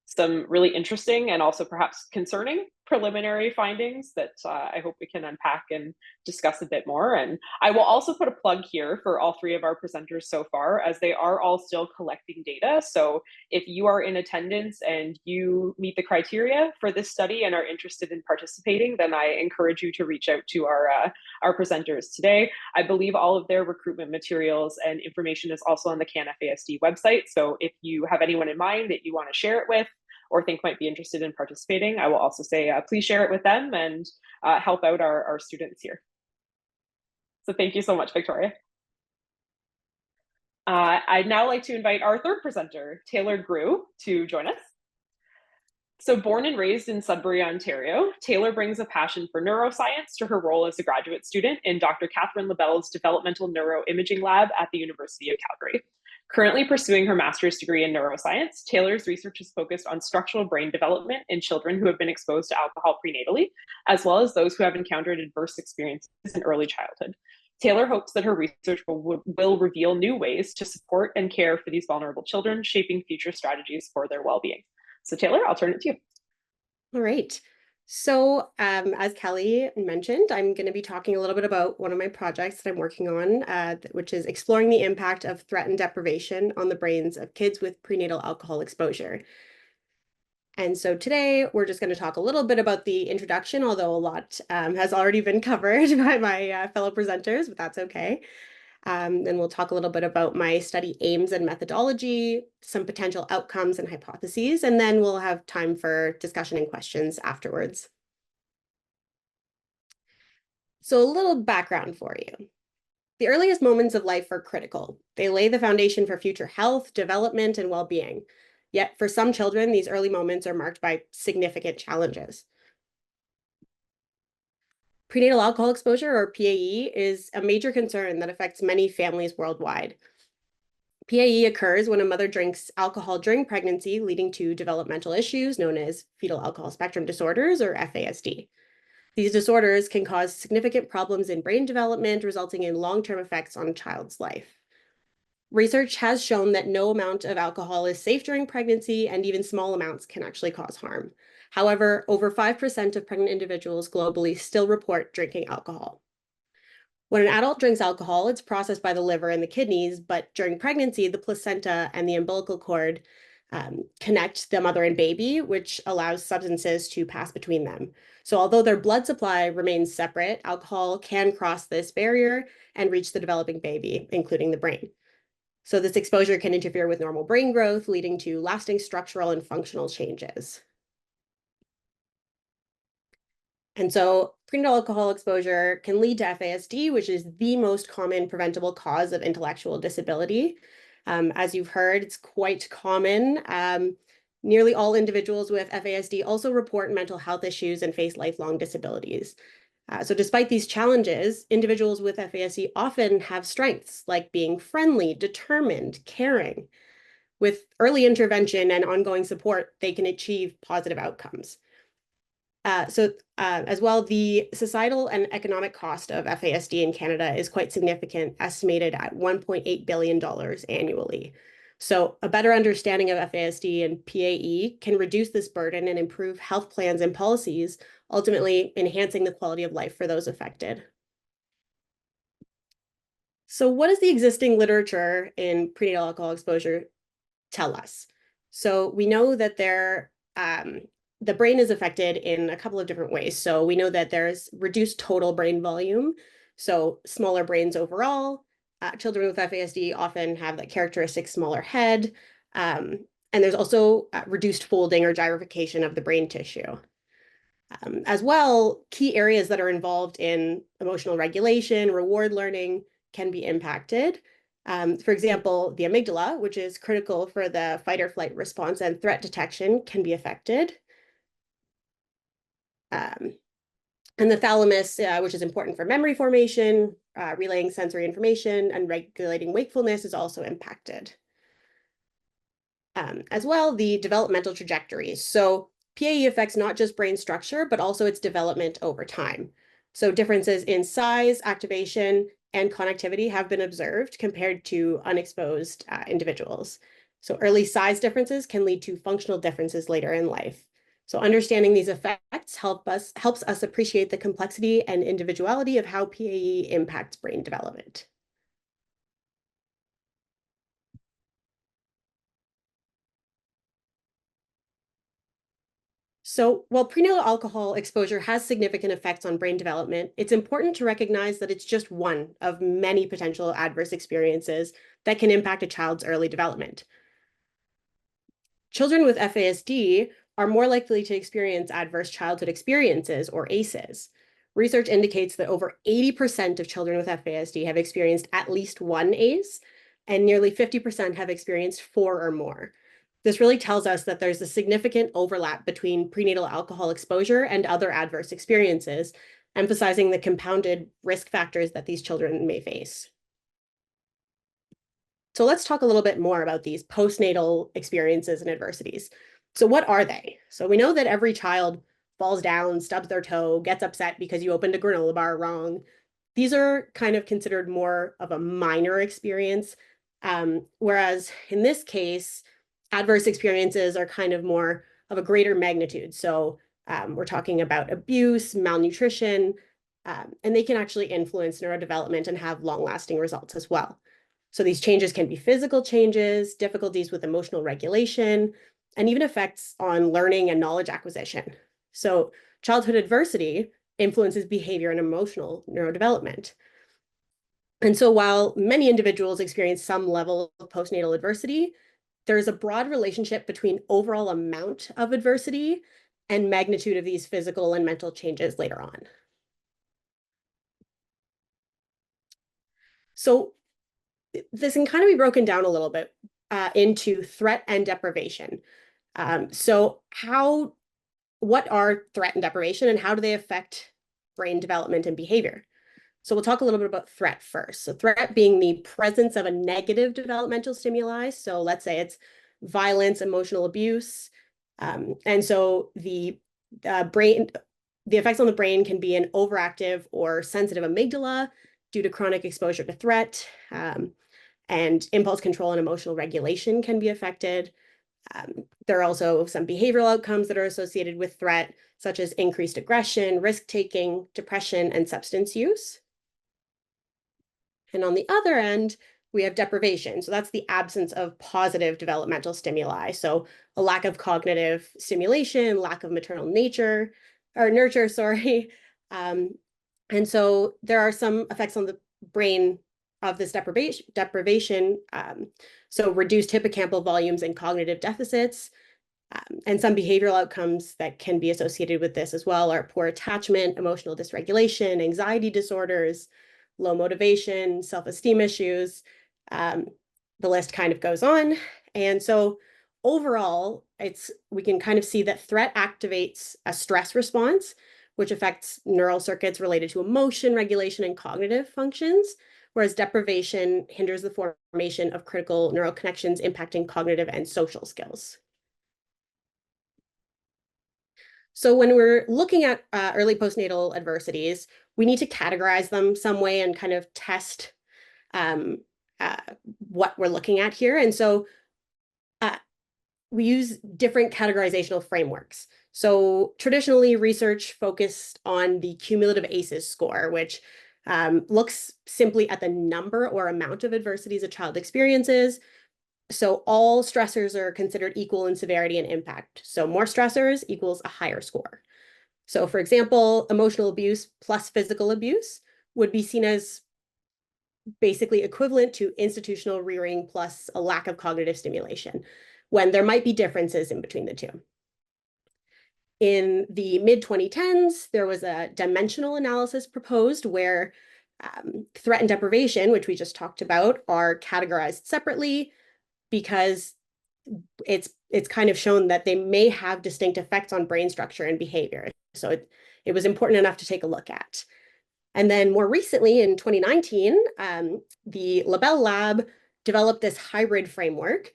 some really interesting and also perhaps concerning preliminary findings that I hope we can unpack and discuss a bit more. And I will also put a plug here for all three of our presenters so far, as they are all still collecting data. So if you are in attendance and you meet the criteria for this study and are interested in participating, then I encourage you to reach out to our presenters today. I believe all of their recruitment materials and information is also on the CanFASD website. So if you have anyone in mind that you want to share it with, or think might be interested in participating, I will also say, please share it with them and help out our students here. So thank you so much, Viktoria. I'd now like to invite our third presenter, Taylor Grew, to join us. So born and raised in Sudbury, Ontario, Taylor brings a passion for neuroscience to her role as a graduate student in Dr. Catherine LaBelle's Developmental Neuroimaging Lab at the University of Calgary. Currently pursuing her master's degree in neuroscience, Taylor's research is focused on structural brain development in children who have been exposed to alcohol prenatally, as well as those who have encountered adverse experiences in early childhood. Taylor hopes that her research will reveal new ways to support and care for these vulnerable children, shaping future strategies for their well-being. So Taylor, I'll turn it to you. All right. So as Kelly mentioned, I'm going to be talking a little bit about one of my projects that I'm working on, which is exploring the impact of threat and deprivation on the brains of kids with prenatal alcohol exposure. And so today we're just going to talk a little bit about the introduction, although a lot has already been covered by my fellow presenters, but that's okay. And we'll talk a little bit about my study aims and methodology, some potential outcomes and hypotheses, and then we'll have time for discussion and questions afterwards. So a little background for you. The earliest moments of life are critical. They lay the foundation for future health, development, and well-being. Yet for some children, these early moments are marked by significant challenges. Prenatal alcohol exposure, or PAE, is a major concern that affects many families worldwide. PAE occurs when a mother drinks alcohol during pregnancy, leading to developmental issues known as fetal alcohol spectrum disorders, or FASD. These disorders can cause significant problems in brain development, resulting in long-term effects on a child's life. Research has shown that no amount of alcohol is safe during pregnancy, and even small amounts can actually cause harm. However, over 5% of pregnant individuals globally still report drinking alcohol. When an adult drinks alcohol, it's processed by the liver and the kidneys, but during pregnancy, the placenta and the umbilical cord connect the mother and baby, which allows substances to pass between them. So although their blood supply remains separate, alcohol can cross this barrier and reach the developing baby, including the brain. So this exposure can interfere with normal brain growth, leading to lasting structural and functional changes. And so prenatal alcohol exposure can lead to FASD, which is the most common preventable cause of intellectual disability. As you've heard, it's quite common. Nearly all individuals with FASD also report mental health issues and face lifelong disabilities. So despite these challenges, individuals with FASD often have strengths like being friendly, determined, caring. With early intervention and ongoing support, they can achieve positive outcomes. As well, the societal and economic cost of FASD in Canada is quite significant, estimated at $1.8 billion annually. So a better understanding of FASD and PAE can reduce this burden and improve health plans and policies, ultimately enhancing the quality of life for those affected. So what does the existing literature in prenatal alcohol exposure tell us? So we know that the brain is affected in a couple of different ways. So we know that there's reduced total brain volume, so smaller brains overall. Children with FASD often have that characteristic smaller head. And there's also reduced folding or gyrification of the brain tissue. As well, key areas that are involved in emotional regulation, reward learning can be impacted. For example, the amygdala, which is critical for the fight or flight response and threat detection, can be affected. And the thalamus, which is important for memory formation, relaying sensory information, and regulating wakefulness, is also impacted. As well, the developmental trajectories. So PAE affects not just brain structure, but also its development over time. So differences in size, activation, and connectivity have been observed compared to unexposed individuals. So early size differences can lead to functional differences later in life. So understanding these effects helps us appreciate the complexity and individuality of how PAE impacts brain development. So while prenatal alcohol exposure has significant effects on brain development, it's important to recognize that it's just one of many potential adverse experiences that can impact a child's early development. Children with FASD are more likely to experience adverse childhood experiences, or ACEs. Research indicates that over 80% of children with FASD have experienced at least one ACE, and nearly 50% have experienced 4 or more. This really tells us that there's a significant overlap between prenatal alcohol exposure and other adverse experiences, emphasizing the compounded risk factors that these children may face. So let's talk a little bit more about these postnatal experiences and adversities. So what are they? So we know that every child falls down, stubs their toe, gets upset because you opened a granola bar wrong. These are kind of considered more of a minor experience, whereas in this case, adverse experiences are kind of more of a greater magnitude. So we're talking about abuse, malnutrition, and they can actually influence neurodevelopment and have long-lasting results as well. So these changes can be physical changes, difficulties with emotional regulation, and even effects on learning and knowledge acquisition. So childhood adversity influences behavior and emotional neurodevelopment. And so while many individuals experience some level of postnatal adversity, there is a broad relationship between overall amount of adversity and magnitude of these physical and mental changes later on. So this can kind of be broken down a little bit into threat and deprivation. So what are threat and deprivation, and how do they affect brain development and behavior? So we'll talk a little bit about threat first. So threat being the presence of a negative developmental stimuli. So let's say it's violence, emotional abuse. And so the The effects on the brain can be an overactive or sensitive amygdala due to chronic exposure to threat, and impulse control and emotional regulation can be affected. There are also some behavioral outcomes that are associated with threat, such as increased aggression, risk-taking, depression, and substance use. And on the other end, we have deprivation. So that's the absence of positive developmental stimuli. So a lack of cognitive stimulation, lack of maternal nurture, sorry. And so there are some effects on the brain of this deprivation. So reduced hippocampal volumes and cognitive deficits. And some behavioral outcomes that can be associated with this as well are poor attachment, emotional dysregulation, anxiety disorders, low motivation, self-esteem issues. The list kind of goes on. And so overall, we can kind of see that threat activates a stress response, which affects neural circuits related to emotion regulation and cognitive functions, whereas deprivation hinders the formation of critical neural connections impacting cognitive and social skills. So when we're looking at early postnatal adversities, we need to categorize them some way and kind of test what we're looking at here. And so we use different categorizational frameworks. So traditionally, research focused on the cumulative ACEs score, which looks simply at the number or amount of adversities a child experiences. So all stressors are considered equal in severity and impact. So more stressors equals a higher score. So for example, emotional abuse plus physical abuse would be seen as basically equivalent to institutional rearing plus a lack of cognitive stimulation, when there might be differences in between the two. In the mid-2010s, there was a dimensional analysis proposed where threat and deprivation, which we just talked about, are categorized separately because it's kind of shown that they may have distinct effects on brain structure and behavior. So it was important enough to take a look at. And then more recently, in 2019, the LaBelle Lab developed this hybrid framework.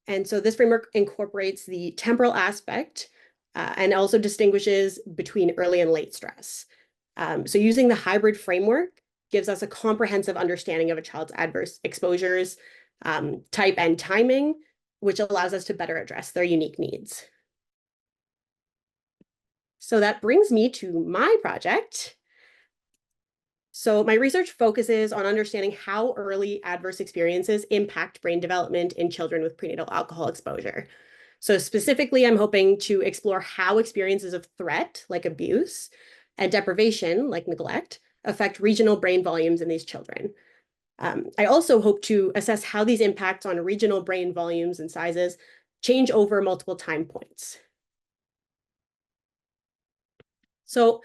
And so this framework incorporates the temporal aspect and also distinguishes between early and late stress. So using the hybrid framework gives us a comprehensive understanding of a child's adverse exposures, type and timing, which allows us to better address their unique needs. So that brings me to my project. So my research focuses on understanding how early adverse experiences impact brain development in children with prenatal alcohol exposure. So specifically, I'm hoping to explore how experiences of threat, like abuse, and deprivation, like neglect, affect regional brain volumes in these children. I also hope to assess how these impacts on regional brain volumes and sizes change over multiple time points. So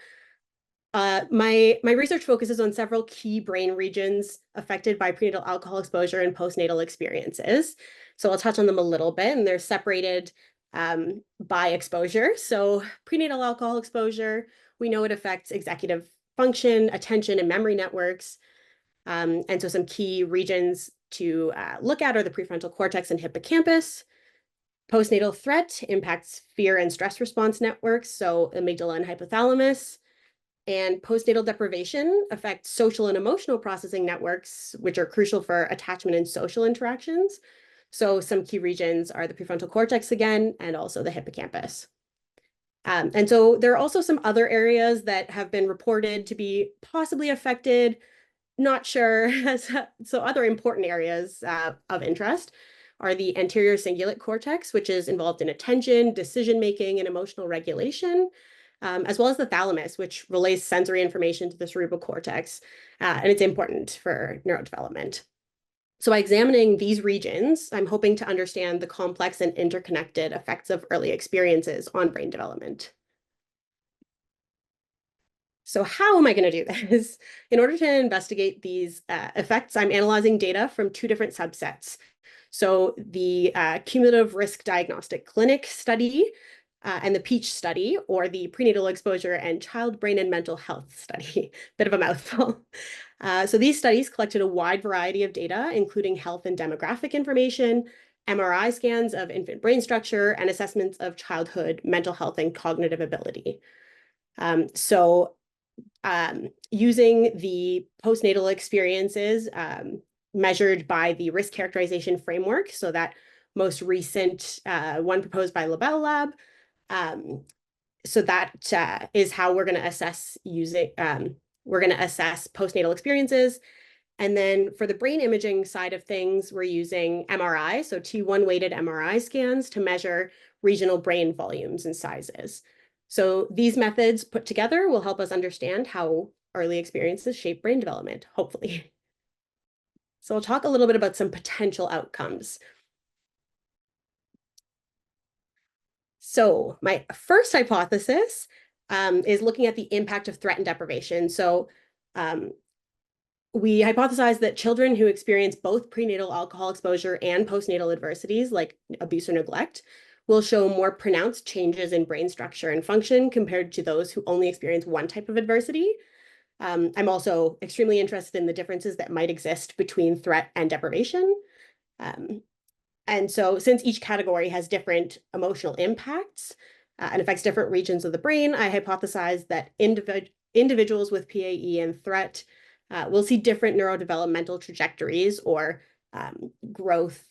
my research focuses on several key brain regions affected by prenatal alcohol exposure and postnatal experiences. So I'll touch on them a little bit, and they're separated by exposure. So prenatal alcohol exposure, we know it affects executive function, attention, and memory networks. And so some key regions to look at are the prefrontal cortex and hippocampus. Postnatal threat impacts fear and stress response networks, so amygdala and hypothalamus. And postnatal deprivation affects social and emotional processing networks, which are crucial for attachment and social interactions. So some key regions are the prefrontal cortex again, and also the hippocampus. And so there are also some other areas that have been reported to be possibly affected. Not sure. So other important areas of interest are the anterior cingulate cortex, which is involved in attention, decision-making, and emotional regulation, as well as the thalamus, which relays sensory information to the cerebral cortex, and it's important for neurodevelopment. So by examining these regions, I'm hoping to understand the complex and interconnected effects of early experiences on brain development. So how am I going to do this? In order to investigate these effects, I'm analyzing data from two different subsets. So the Cumulative Risk Diagnostic Clinic study and the PEACH study, or the Prenatal Exposure and Child Brain and Mental Health study. Bit of a mouthful. So these studies collected a wide variety of data, including health and demographic information, MRI scans of infant brain structure, and assessments of childhood mental health and cognitive ability. Using the postnatal experiences measured by the risk characterization framework, so that most recent one proposed by LaBelle Lab. So that is how we're going to assess postnatal experiences. And then for the brain imaging side of things, we're using MRI, so T1 weighted MRI scans to measure regional brain volumes and sizes. So these methods put together will help us understand how early experiences shape brain development, hopefully. So I'll talk a little bit about some potential outcomes. So my first hypothesis is looking at the impact of threat and deprivation. So we hypothesize that children who experience both prenatal alcohol exposure and postnatal adversities like abuse or neglect will show more pronounced changes in brain structure and function compared to those who only experience one type of adversity. I'm also extremely interested in the differences that might exist between threat and deprivation. And so since each category has different emotional impacts and affects different regions of the brain, I hypothesize that individuals with PAE and threat will see different neurodevelopmental trajectories or growth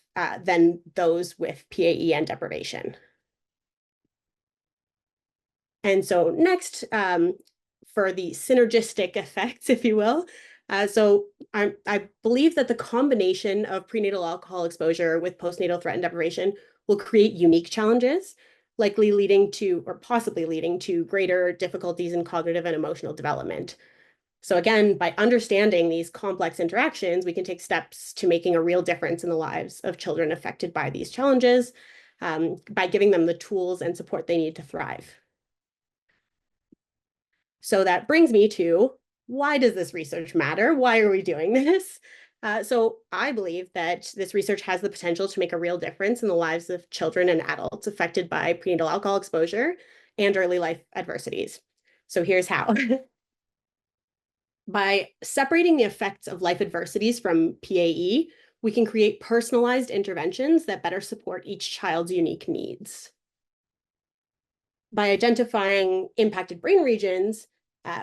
than those with PAE and deprivation. And so next, for the synergistic effects, if you will, so I believe that the combination of prenatal alcohol exposure with postnatal threat and deprivation will create unique challenges, likely leading to, or possibly leading to, greater difficulties in cognitive and emotional development. So again, by understanding these complex interactions, we can take steps to making a real difference in the lives of children affected by these challenges by giving them the tools and support they need to thrive. So that brings me to, why does this research matter? Why are we doing this? So I believe that this research has the potential to make a real difference in the lives of children and adults affected by prenatal alcohol exposure and early life adversities. So here's how. By separating the effects of life adversities from PAE, we can create personalized interventions that better support each child's unique needs. By identifying impacted brain regions,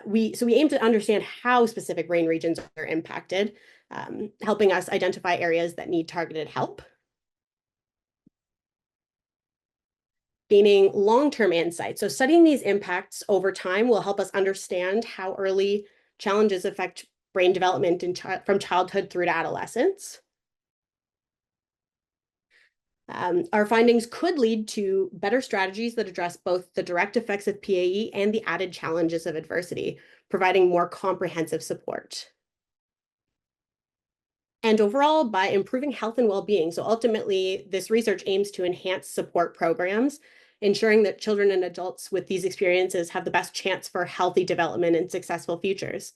we aim to understand how specific brain regions are impacted, helping us identify areas that need targeted help. Gaining long-term insight. So studying these impacts over time will help us understand how early challenges affect brain development from childhood through to adolescence. Our findings could lead to better strategies that address both the direct effects of PAE and the added challenges of adversity, providing more comprehensive support. And overall, by improving health and well-being. So ultimately, this research aims to enhance support programs, ensuring that children and adults with these experiences have the best chance for healthy development and successful futures.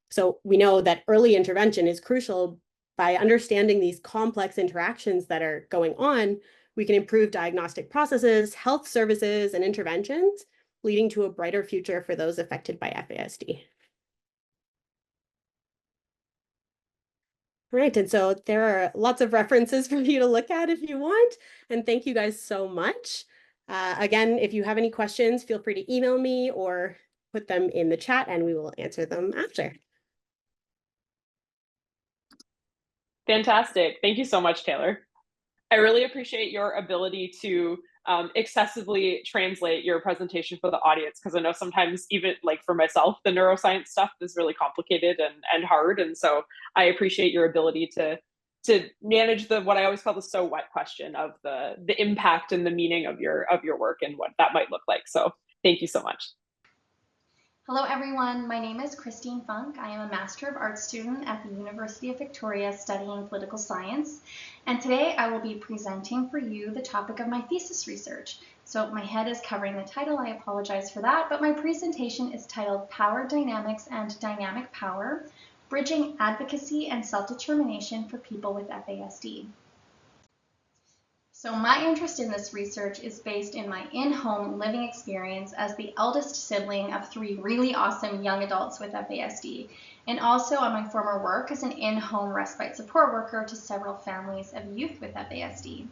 So we know that early intervention is crucial. By understanding these complex interactions that are going on, we can improve diagnostic processes, health services, and interventions, leading to a brighter future for those affected by FASD. Right, and so there are lots of references for you to look at if you want, and thank you guys so much. Again, if you have any questions, feel free to email me or put them in the chat and we will answer them after. Fantastic. Thank you so much, Taylor. I really appreciate your ability to accessibly translate your presentation for the audience, because I know sometimes, even like for myself, the neuroscience stuff is really complicated and hard. And so I appreciate your ability to manage what I always call the so what question of the impact and the meaning of your work and what that might look like. So thank you so much. Hello everyone, my name is Christine Funk. I am a Master of Arts student at the University of Victoria studying political science, and today I will be presenting for you the topic of my thesis research. So my head is covering the title, I apologize for that, but my presentation is titled Power Dynamics and Dynamic Power, Bridging Advocacy and Self-Determination for People with FASD. So my interest in this research is based in my in-home living experience as the eldest sibling of 3 really awesome young adults with FASD, and also on my former work as an in-home respite support worker to several families of youth with FASD.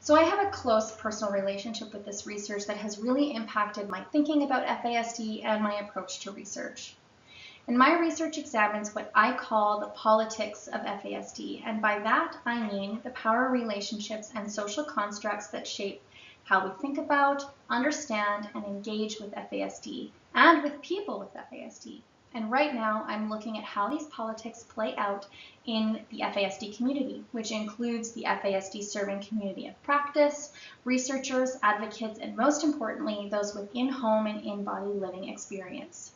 So I have a close personal relationship with this research that has really impacted my thinking about FASD and my approach to research. And my research examines what I call the politics of FASD, and by that I mean the power relationships and social constructs that shape how we think about, understand, and engage with FASD, and with people with FASD. And right now I'm looking at how these politics play out in the FASD community, which includes the FASD serving community of practice, researchers, advocates, and most importantly, those with in-home and in-body living experience.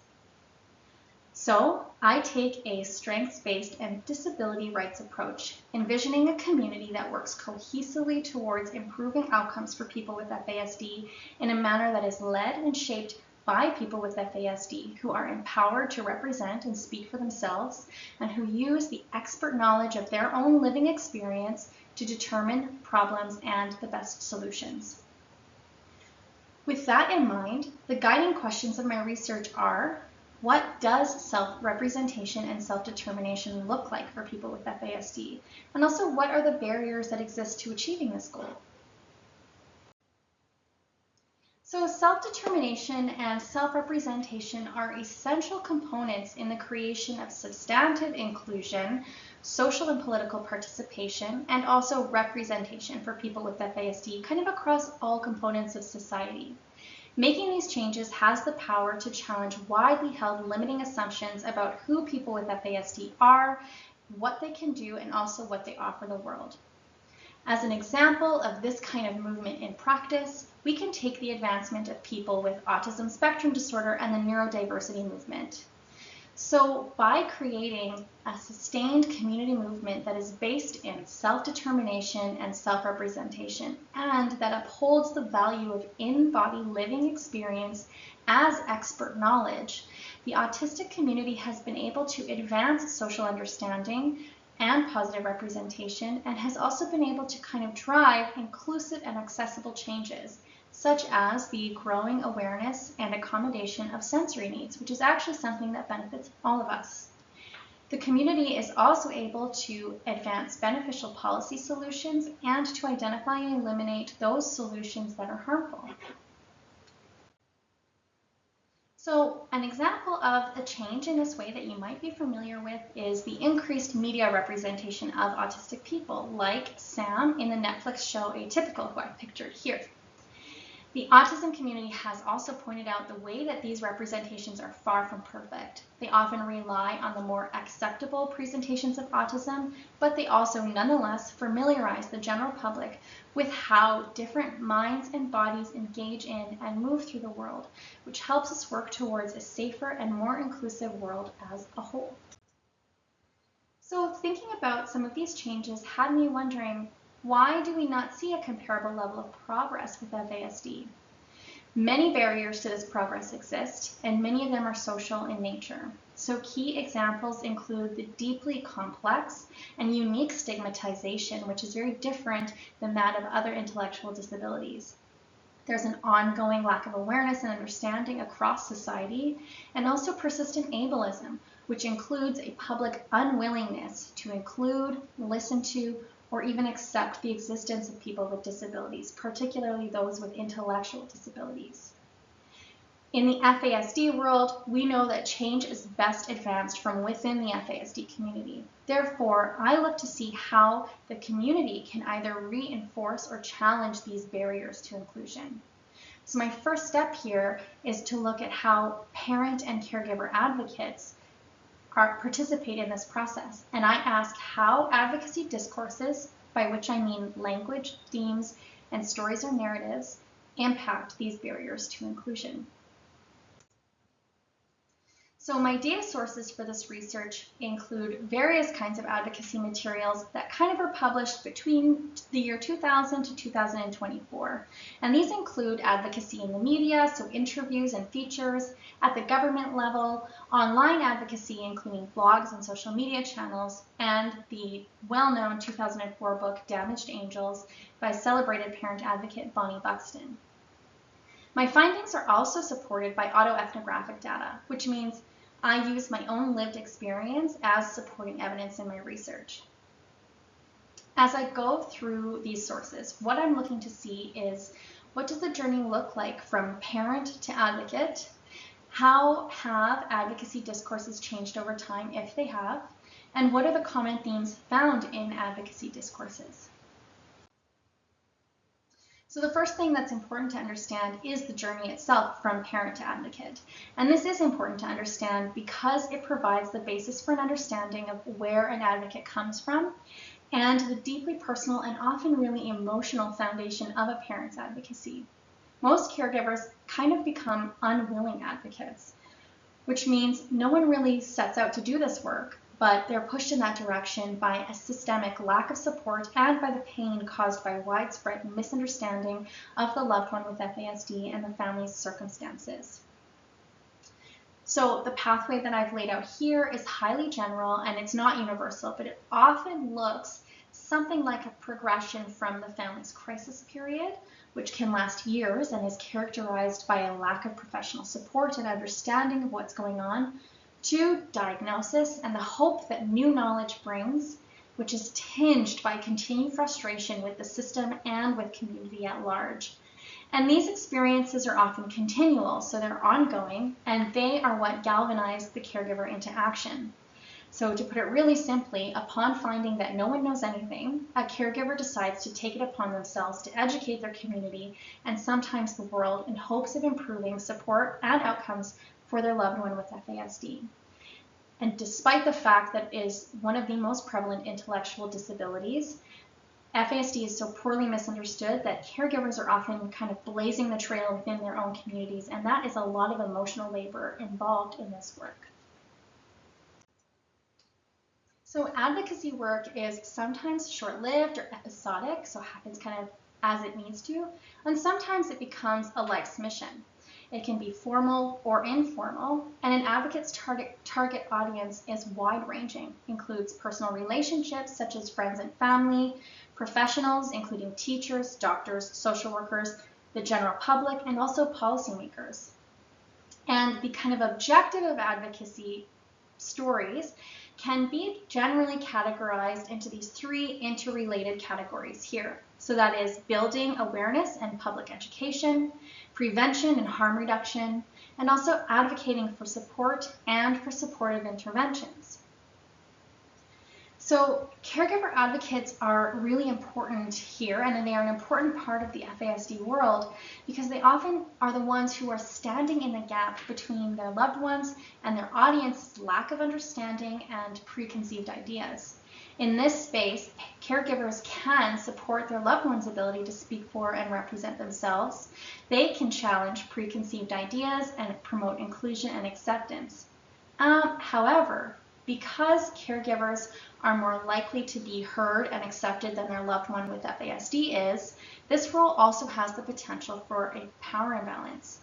So I take a strengths-based and disability rights approach, envisioning a community that works cohesively towards improving outcomes for people with FASD in a manner that is led and shaped by people with FASD who are empowered to represent and speak for themselves and who use the expert knowledge of their own living experience to determine problems and the best solutions. With that in mind, the guiding questions of my research are: what does self-representation and self-determination look like for people with FASD? And also, what are the barriers that exist to achieving this goal? So self-determination and self-representation are essential components in the creation of substantive inclusion, social and political participation, and also representation for people with FASD, kind of across all components of society. Making these changes has the power to challenge widely held limiting assumptions about who people with FASD are, what they can do, and also what they offer the world. As an example of this kind of movement in practice, we can take the advancement of people with autism spectrum disorder and the neurodiversity movement. So by creating a sustained community movement that is based in self-determination and self-representation, and that upholds the value of in-body living experience as expert knowledge, the autistic community has been able to advance social understanding and positive representation, and has also been able to kind of drive inclusive and accessible changes, such as the growing awareness and accommodation of sensory needs, which is actually something that benefits all of us. The community is also able to advance beneficial policy solutions and to identify and eliminate those solutions that are harmful. So an example of a change in this way that you might be familiar with is the increased media representation of autistic people, like Sam in the Netflix show Atypical, who I've pictured here. The autism community has also pointed out the way that these representations are far from perfect. They often rely on the more acceptable presentations of autism, but they also nonetheless familiarize the general public with how different minds and bodies engage in and move through the world, which helps us work towards a safer and more inclusive world as a whole. So thinking about some of these changes had me wondering, why do we not see a comparable level of progress with FASD? Many barriers to this progress exist, and many of them are social in nature. So key examples include the deeply complex and unique stigmatization, which is very different than that of other intellectual disabilities. There's an ongoing lack of awareness and understanding across society, and also persistent ableism, which includes a public unwillingness to include, listen to, or even accept the existence of people with disabilities, particularly those with intellectual disabilities. In the FASD world, we know that change is best advanced from within the FASD community. Therefore, I look to see how the community can either reinforce or challenge these barriers to inclusion. So my first step here is to look at how parent and caregiver advocates participate in this process. And I ask how advocacy discourses, by which I mean language, themes, and stories or narratives, impact these barriers to inclusion. So my data sources for this research include various kinds of advocacy materials that kind of are published between the year 2000 to 2024. And these include advocacy in the media, so interviews and features, at the government level, online advocacy including blogs and social media channels, and the well-known 2004 book Damaged Angels by celebrated parent advocate Bonnie Buxton. My findings are also supported by autoethnographic data, which means I use my own lived experience as supporting evidence in my research. As I go through these sources, what I'm looking to see is, what does the journey look like from parent to advocate? How have advocacy discourses changed over time, if they have? And what are the common themes found in advocacy discourses? So the first thing that's important to understand is the journey itself from parent to advocate. And this is important to understand because it provides the basis for an understanding of where an advocate comes from and the deeply personal and often really emotional foundation of a parent's advocacy. Most caregivers kind of become unwilling advocates, which means no one really sets out to do this work, but they're pushed in that direction by a systemic lack of support and by the pain caused by widespread misunderstanding of the loved one with FASD and the family's circumstances. So the pathway that I've laid out here is highly general and it's not universal, but it often looks something like a progression from the family's crisis period, which can last years and is characterized by a lack of professional support and understanding of what's going on, to diagnosis and the hope that new knowledge brings, which is tinged by continued frustration with the system and with community at large. And these experiences are often continual, so they're ongoing, and they are what galvanize the caregiver into action. So to put it really simply, upon finding that no one knows anything, a caregiver decides to take it upon themselves to educate their community and sometimes the world in hopes of improving support and outcomes for their loved one with FASD. And despite the fact that it is one of the most prevalent intellectual disabilities, FASD is so poorly misunderstood that caregivers are often kind of blazing the trail within their own communities, and that is a lot of emotional labor involved in this work. So advocacy work is sometimes short-lived or episodic, so it happens kind of as it needs to, and sometimes it becomes a life's mission. It can be formal or informal, and an advocate's target audience is wide-ranging, includes personal relationships such as friends and family, professionals including teachers, doctors, social workers, the general public, and also policymakers. And the kind of objective of advocacy stories can be generally categorized into these three interrelated categories here. So that is building awareness and public education, prevention and harm reduction, and also advocating for support and for supportive interventions. So caregiver advocates are really important here, and they are an important part of the FASD world because they often are the ones who are standing in the gap between their loved ones and their audience's lack of understanding and preconceived ideas. In this space, caregivers can support their loved one's ability to speak for and represent themselves. They can challenge preconceived ideas and promote inclusion and acceptance. However, because caregivers are more likely to be heard and accepted than their loved one with FASD is, this role also has the potential for a power imbalance.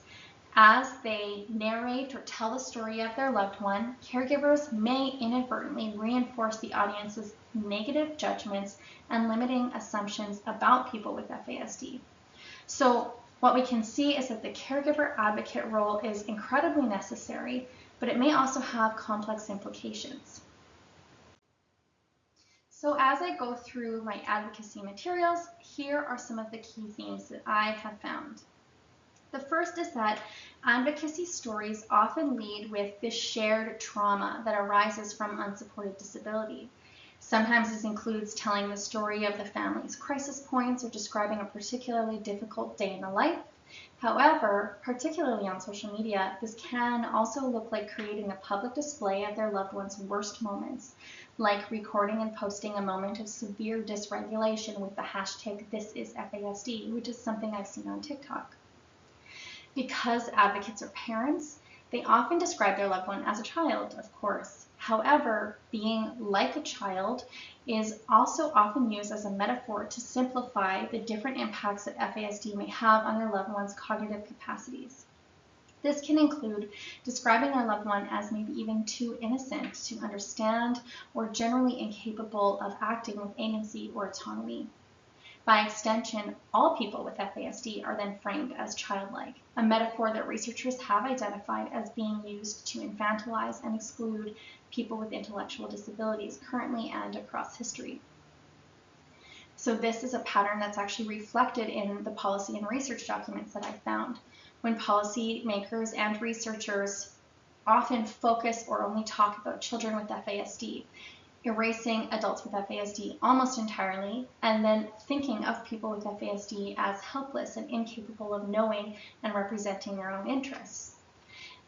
As they narrate or tell the story of their loved one, caregivers may inadvertently reinforce the audience's negative judgments and limiting assumptions about people with FASD. So what we can see is that the caregiver advocate role is incredibly necessary, but it may also have complex implications. So as I go through my advocacy materials, here are some of the key themes that I have found. The first is that advocacy stories often lead with this shared trauma that arises from unsupported disability. Sometimes this includes telling the story of the family's crisis points or describing a particularly difficult day in the life. However, particularly on social media, this can also look like creating a public display of their loved one's worst moments, like recording and posting a moment of severe dysregulation with the hashtag #ThisIsFASD, which is something I've seen on TikTok. Because advocates are parents, they often describe their loved one as a child, of course. However, being like a child is also often used as a metaphor to simplify the different impacts that FASD may have on their loved one's cognitive capacities. This can include describing their loved one as maybe even too innocent to understand or generally incapable of acting with agency or autonomy. By extension, all people with FASD are then framed as childlike, a metaphor that researchers have identified as being used to infantilize and exclude people with intellectual disabilities currently and across history. So this is a pattern that's actually reflected in the policy and research documents that I found. When policy makers and researchers often focus or only talk about children with FASD, erasing adults with FASD almost entirely, and then thinking of people with FASD as helpless and incapable of knowing and representing their own interests.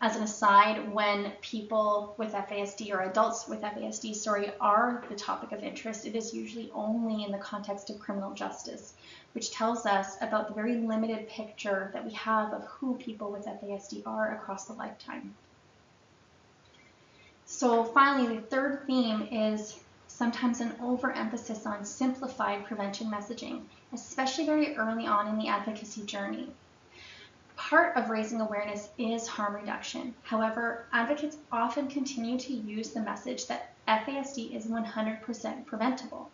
As an aside, when people with FASD or adults with FASD, are the topic of interest, it is usually only in the context of criminal justice, which tells us about the very limited picture that we have of who people with FASD are across the lifetime. So finally, the third theme is sometimes an overemphasis on simplified prevention messaging, especially very early on in the advocacy journey. Part of raising awareness is harm reduction. However, advocates often continue to use the message that FASD is 100% preventable,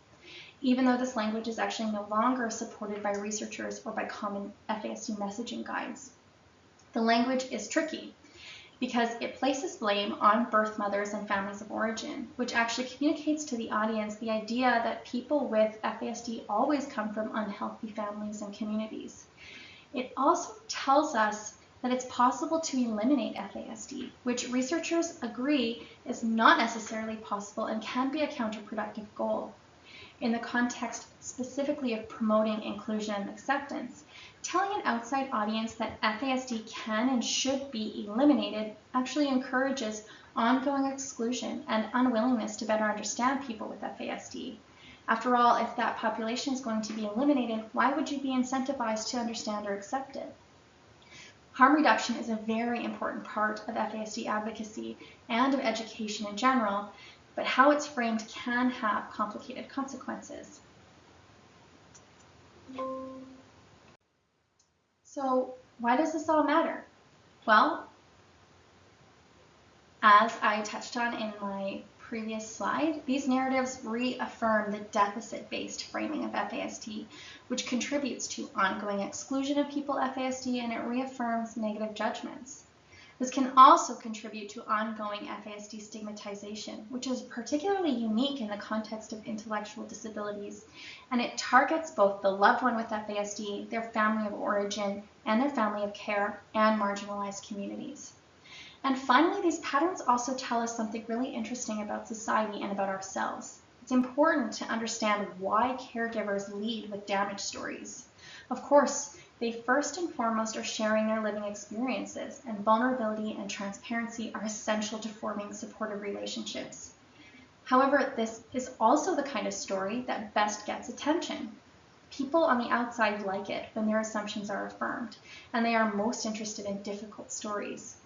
even though this language is actually no longer supported by researchers or by common FASD messaging guides. The language is tricky because it places blame on birth mothers and families of origin, which actually communicates to the audience the idea that people with FASD always come from unhealthy families and communities. It also tells us that it's possible to eliminate FASD, which researchers agree is not necessarily possible and can be a counterproductive goal. In the context specifically of promoting inclusion and acceptance, telling an outside audience that FASD can and should be eliminated actually encourages ongoing exclusion and unwillingness to better understand people with FASD. After all, if that population is going to be eliminated, why would you be incentivized to understand or accept it? Harm reduction is a very important part of FASD advocacy and of education in general, but how it's framed can have complicated consequences. So why does this all matter? Well, as I touched on in my previous slide, these narratives reaffirm the deficit-based framing of FASD, which contributes to ongoing exclusion of people with FASD, and it reaffirms negative judgments. This can also contribute to ongoing FASD stigmatization, which is particularly unique in the context of intellectual disabilities, and it targets both the loved one with FASD, their family of origin, and their family of care, and marginalized communities. And finally, these patterns also tell us something really interesting about society and about ourselves. It's important to understand why caregivers lead with damage stories. Of course, they first and foremost are sharing their living experiences, and vulnerability and transparency are essential to forming supportive relationships. However, this is also the kind of story that best gets attention. People on the outside like it when their assumptions are affirmed, and they are most interested in difficult stories.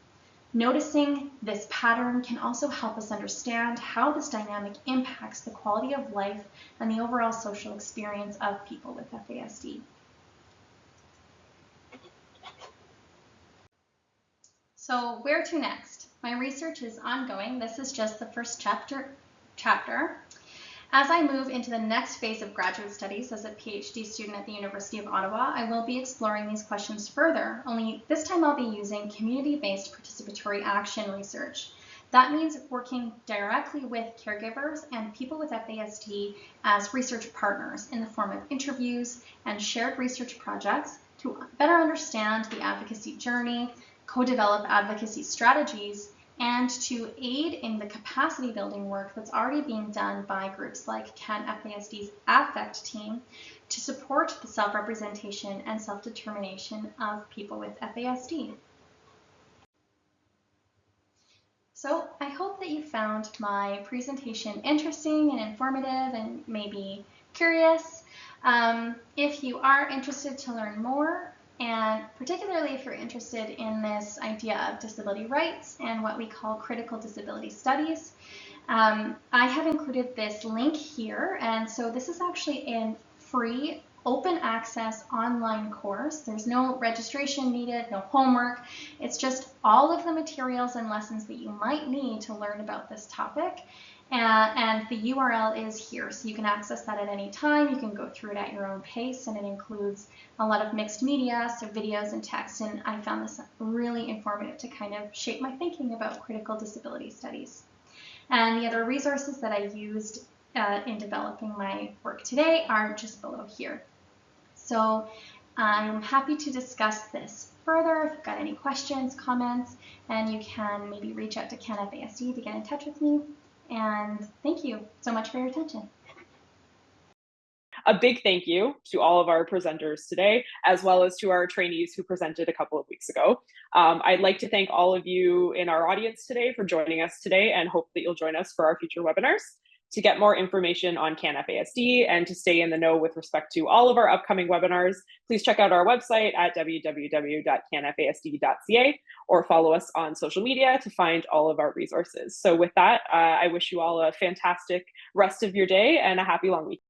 Noticing this pattern can also help us understand how this dynamic impacts the quality of life and the overall social experience of people with FASD. So where to next? My research is ongoing. This is just the first chapter. As I move into the next phase of graduate studies as a PhD student at the University of Ottawa, I will be exploring these questions further, only this time I'll be using community-based participatory action research. That means working directly with caregivers and people with FASD as research partners in the form of interviews and shared research projects to better understand the advocacy journey, co-develop advocacy strategies, and to aid in the capacity building work that's already being done by groups like CanFASD's Affect team to support the self-representation and self-determination of people with FASD. So I hope that you found my presentation interesting and informative and maybe curious. If you are interested to learn more, and particularly if you're interested in this idea of disability rights and what we call critical disability studies, I have included this link here. And so this is actually a free open access online course. There's no registration needed, no homework. It's just all of the materials and lessons that you might need to learn about this topic. And the URL is here, so you can access that at any time. You can go through it at your own pace, and it includes a lot of mixed media, so videos and text, and I found this really informative to kind of shape my thinking about critical disability studies. And the other resources that I used in developing my work today are just below here. So I'm happy to discuss this further if you've got any questions, comments, and you can maybe reach out to CanFASD to get in touch with me. And thank you so much for your attention. A big thank you to all of our presenters today, as well as to our trainees who presented a couple of weeks ago. I'd like to thank all of you in our audience today for joining us today, and hope that you'll join us for our future webinars. To get more information on CanFASD and to stay in the know with respect to all of our upcoming webinars, please check out our website at www.canfasd.ca or follow us on social media to find all of our resources. So with that, I wish you all a fantastic rest of your day and a happy long weekend.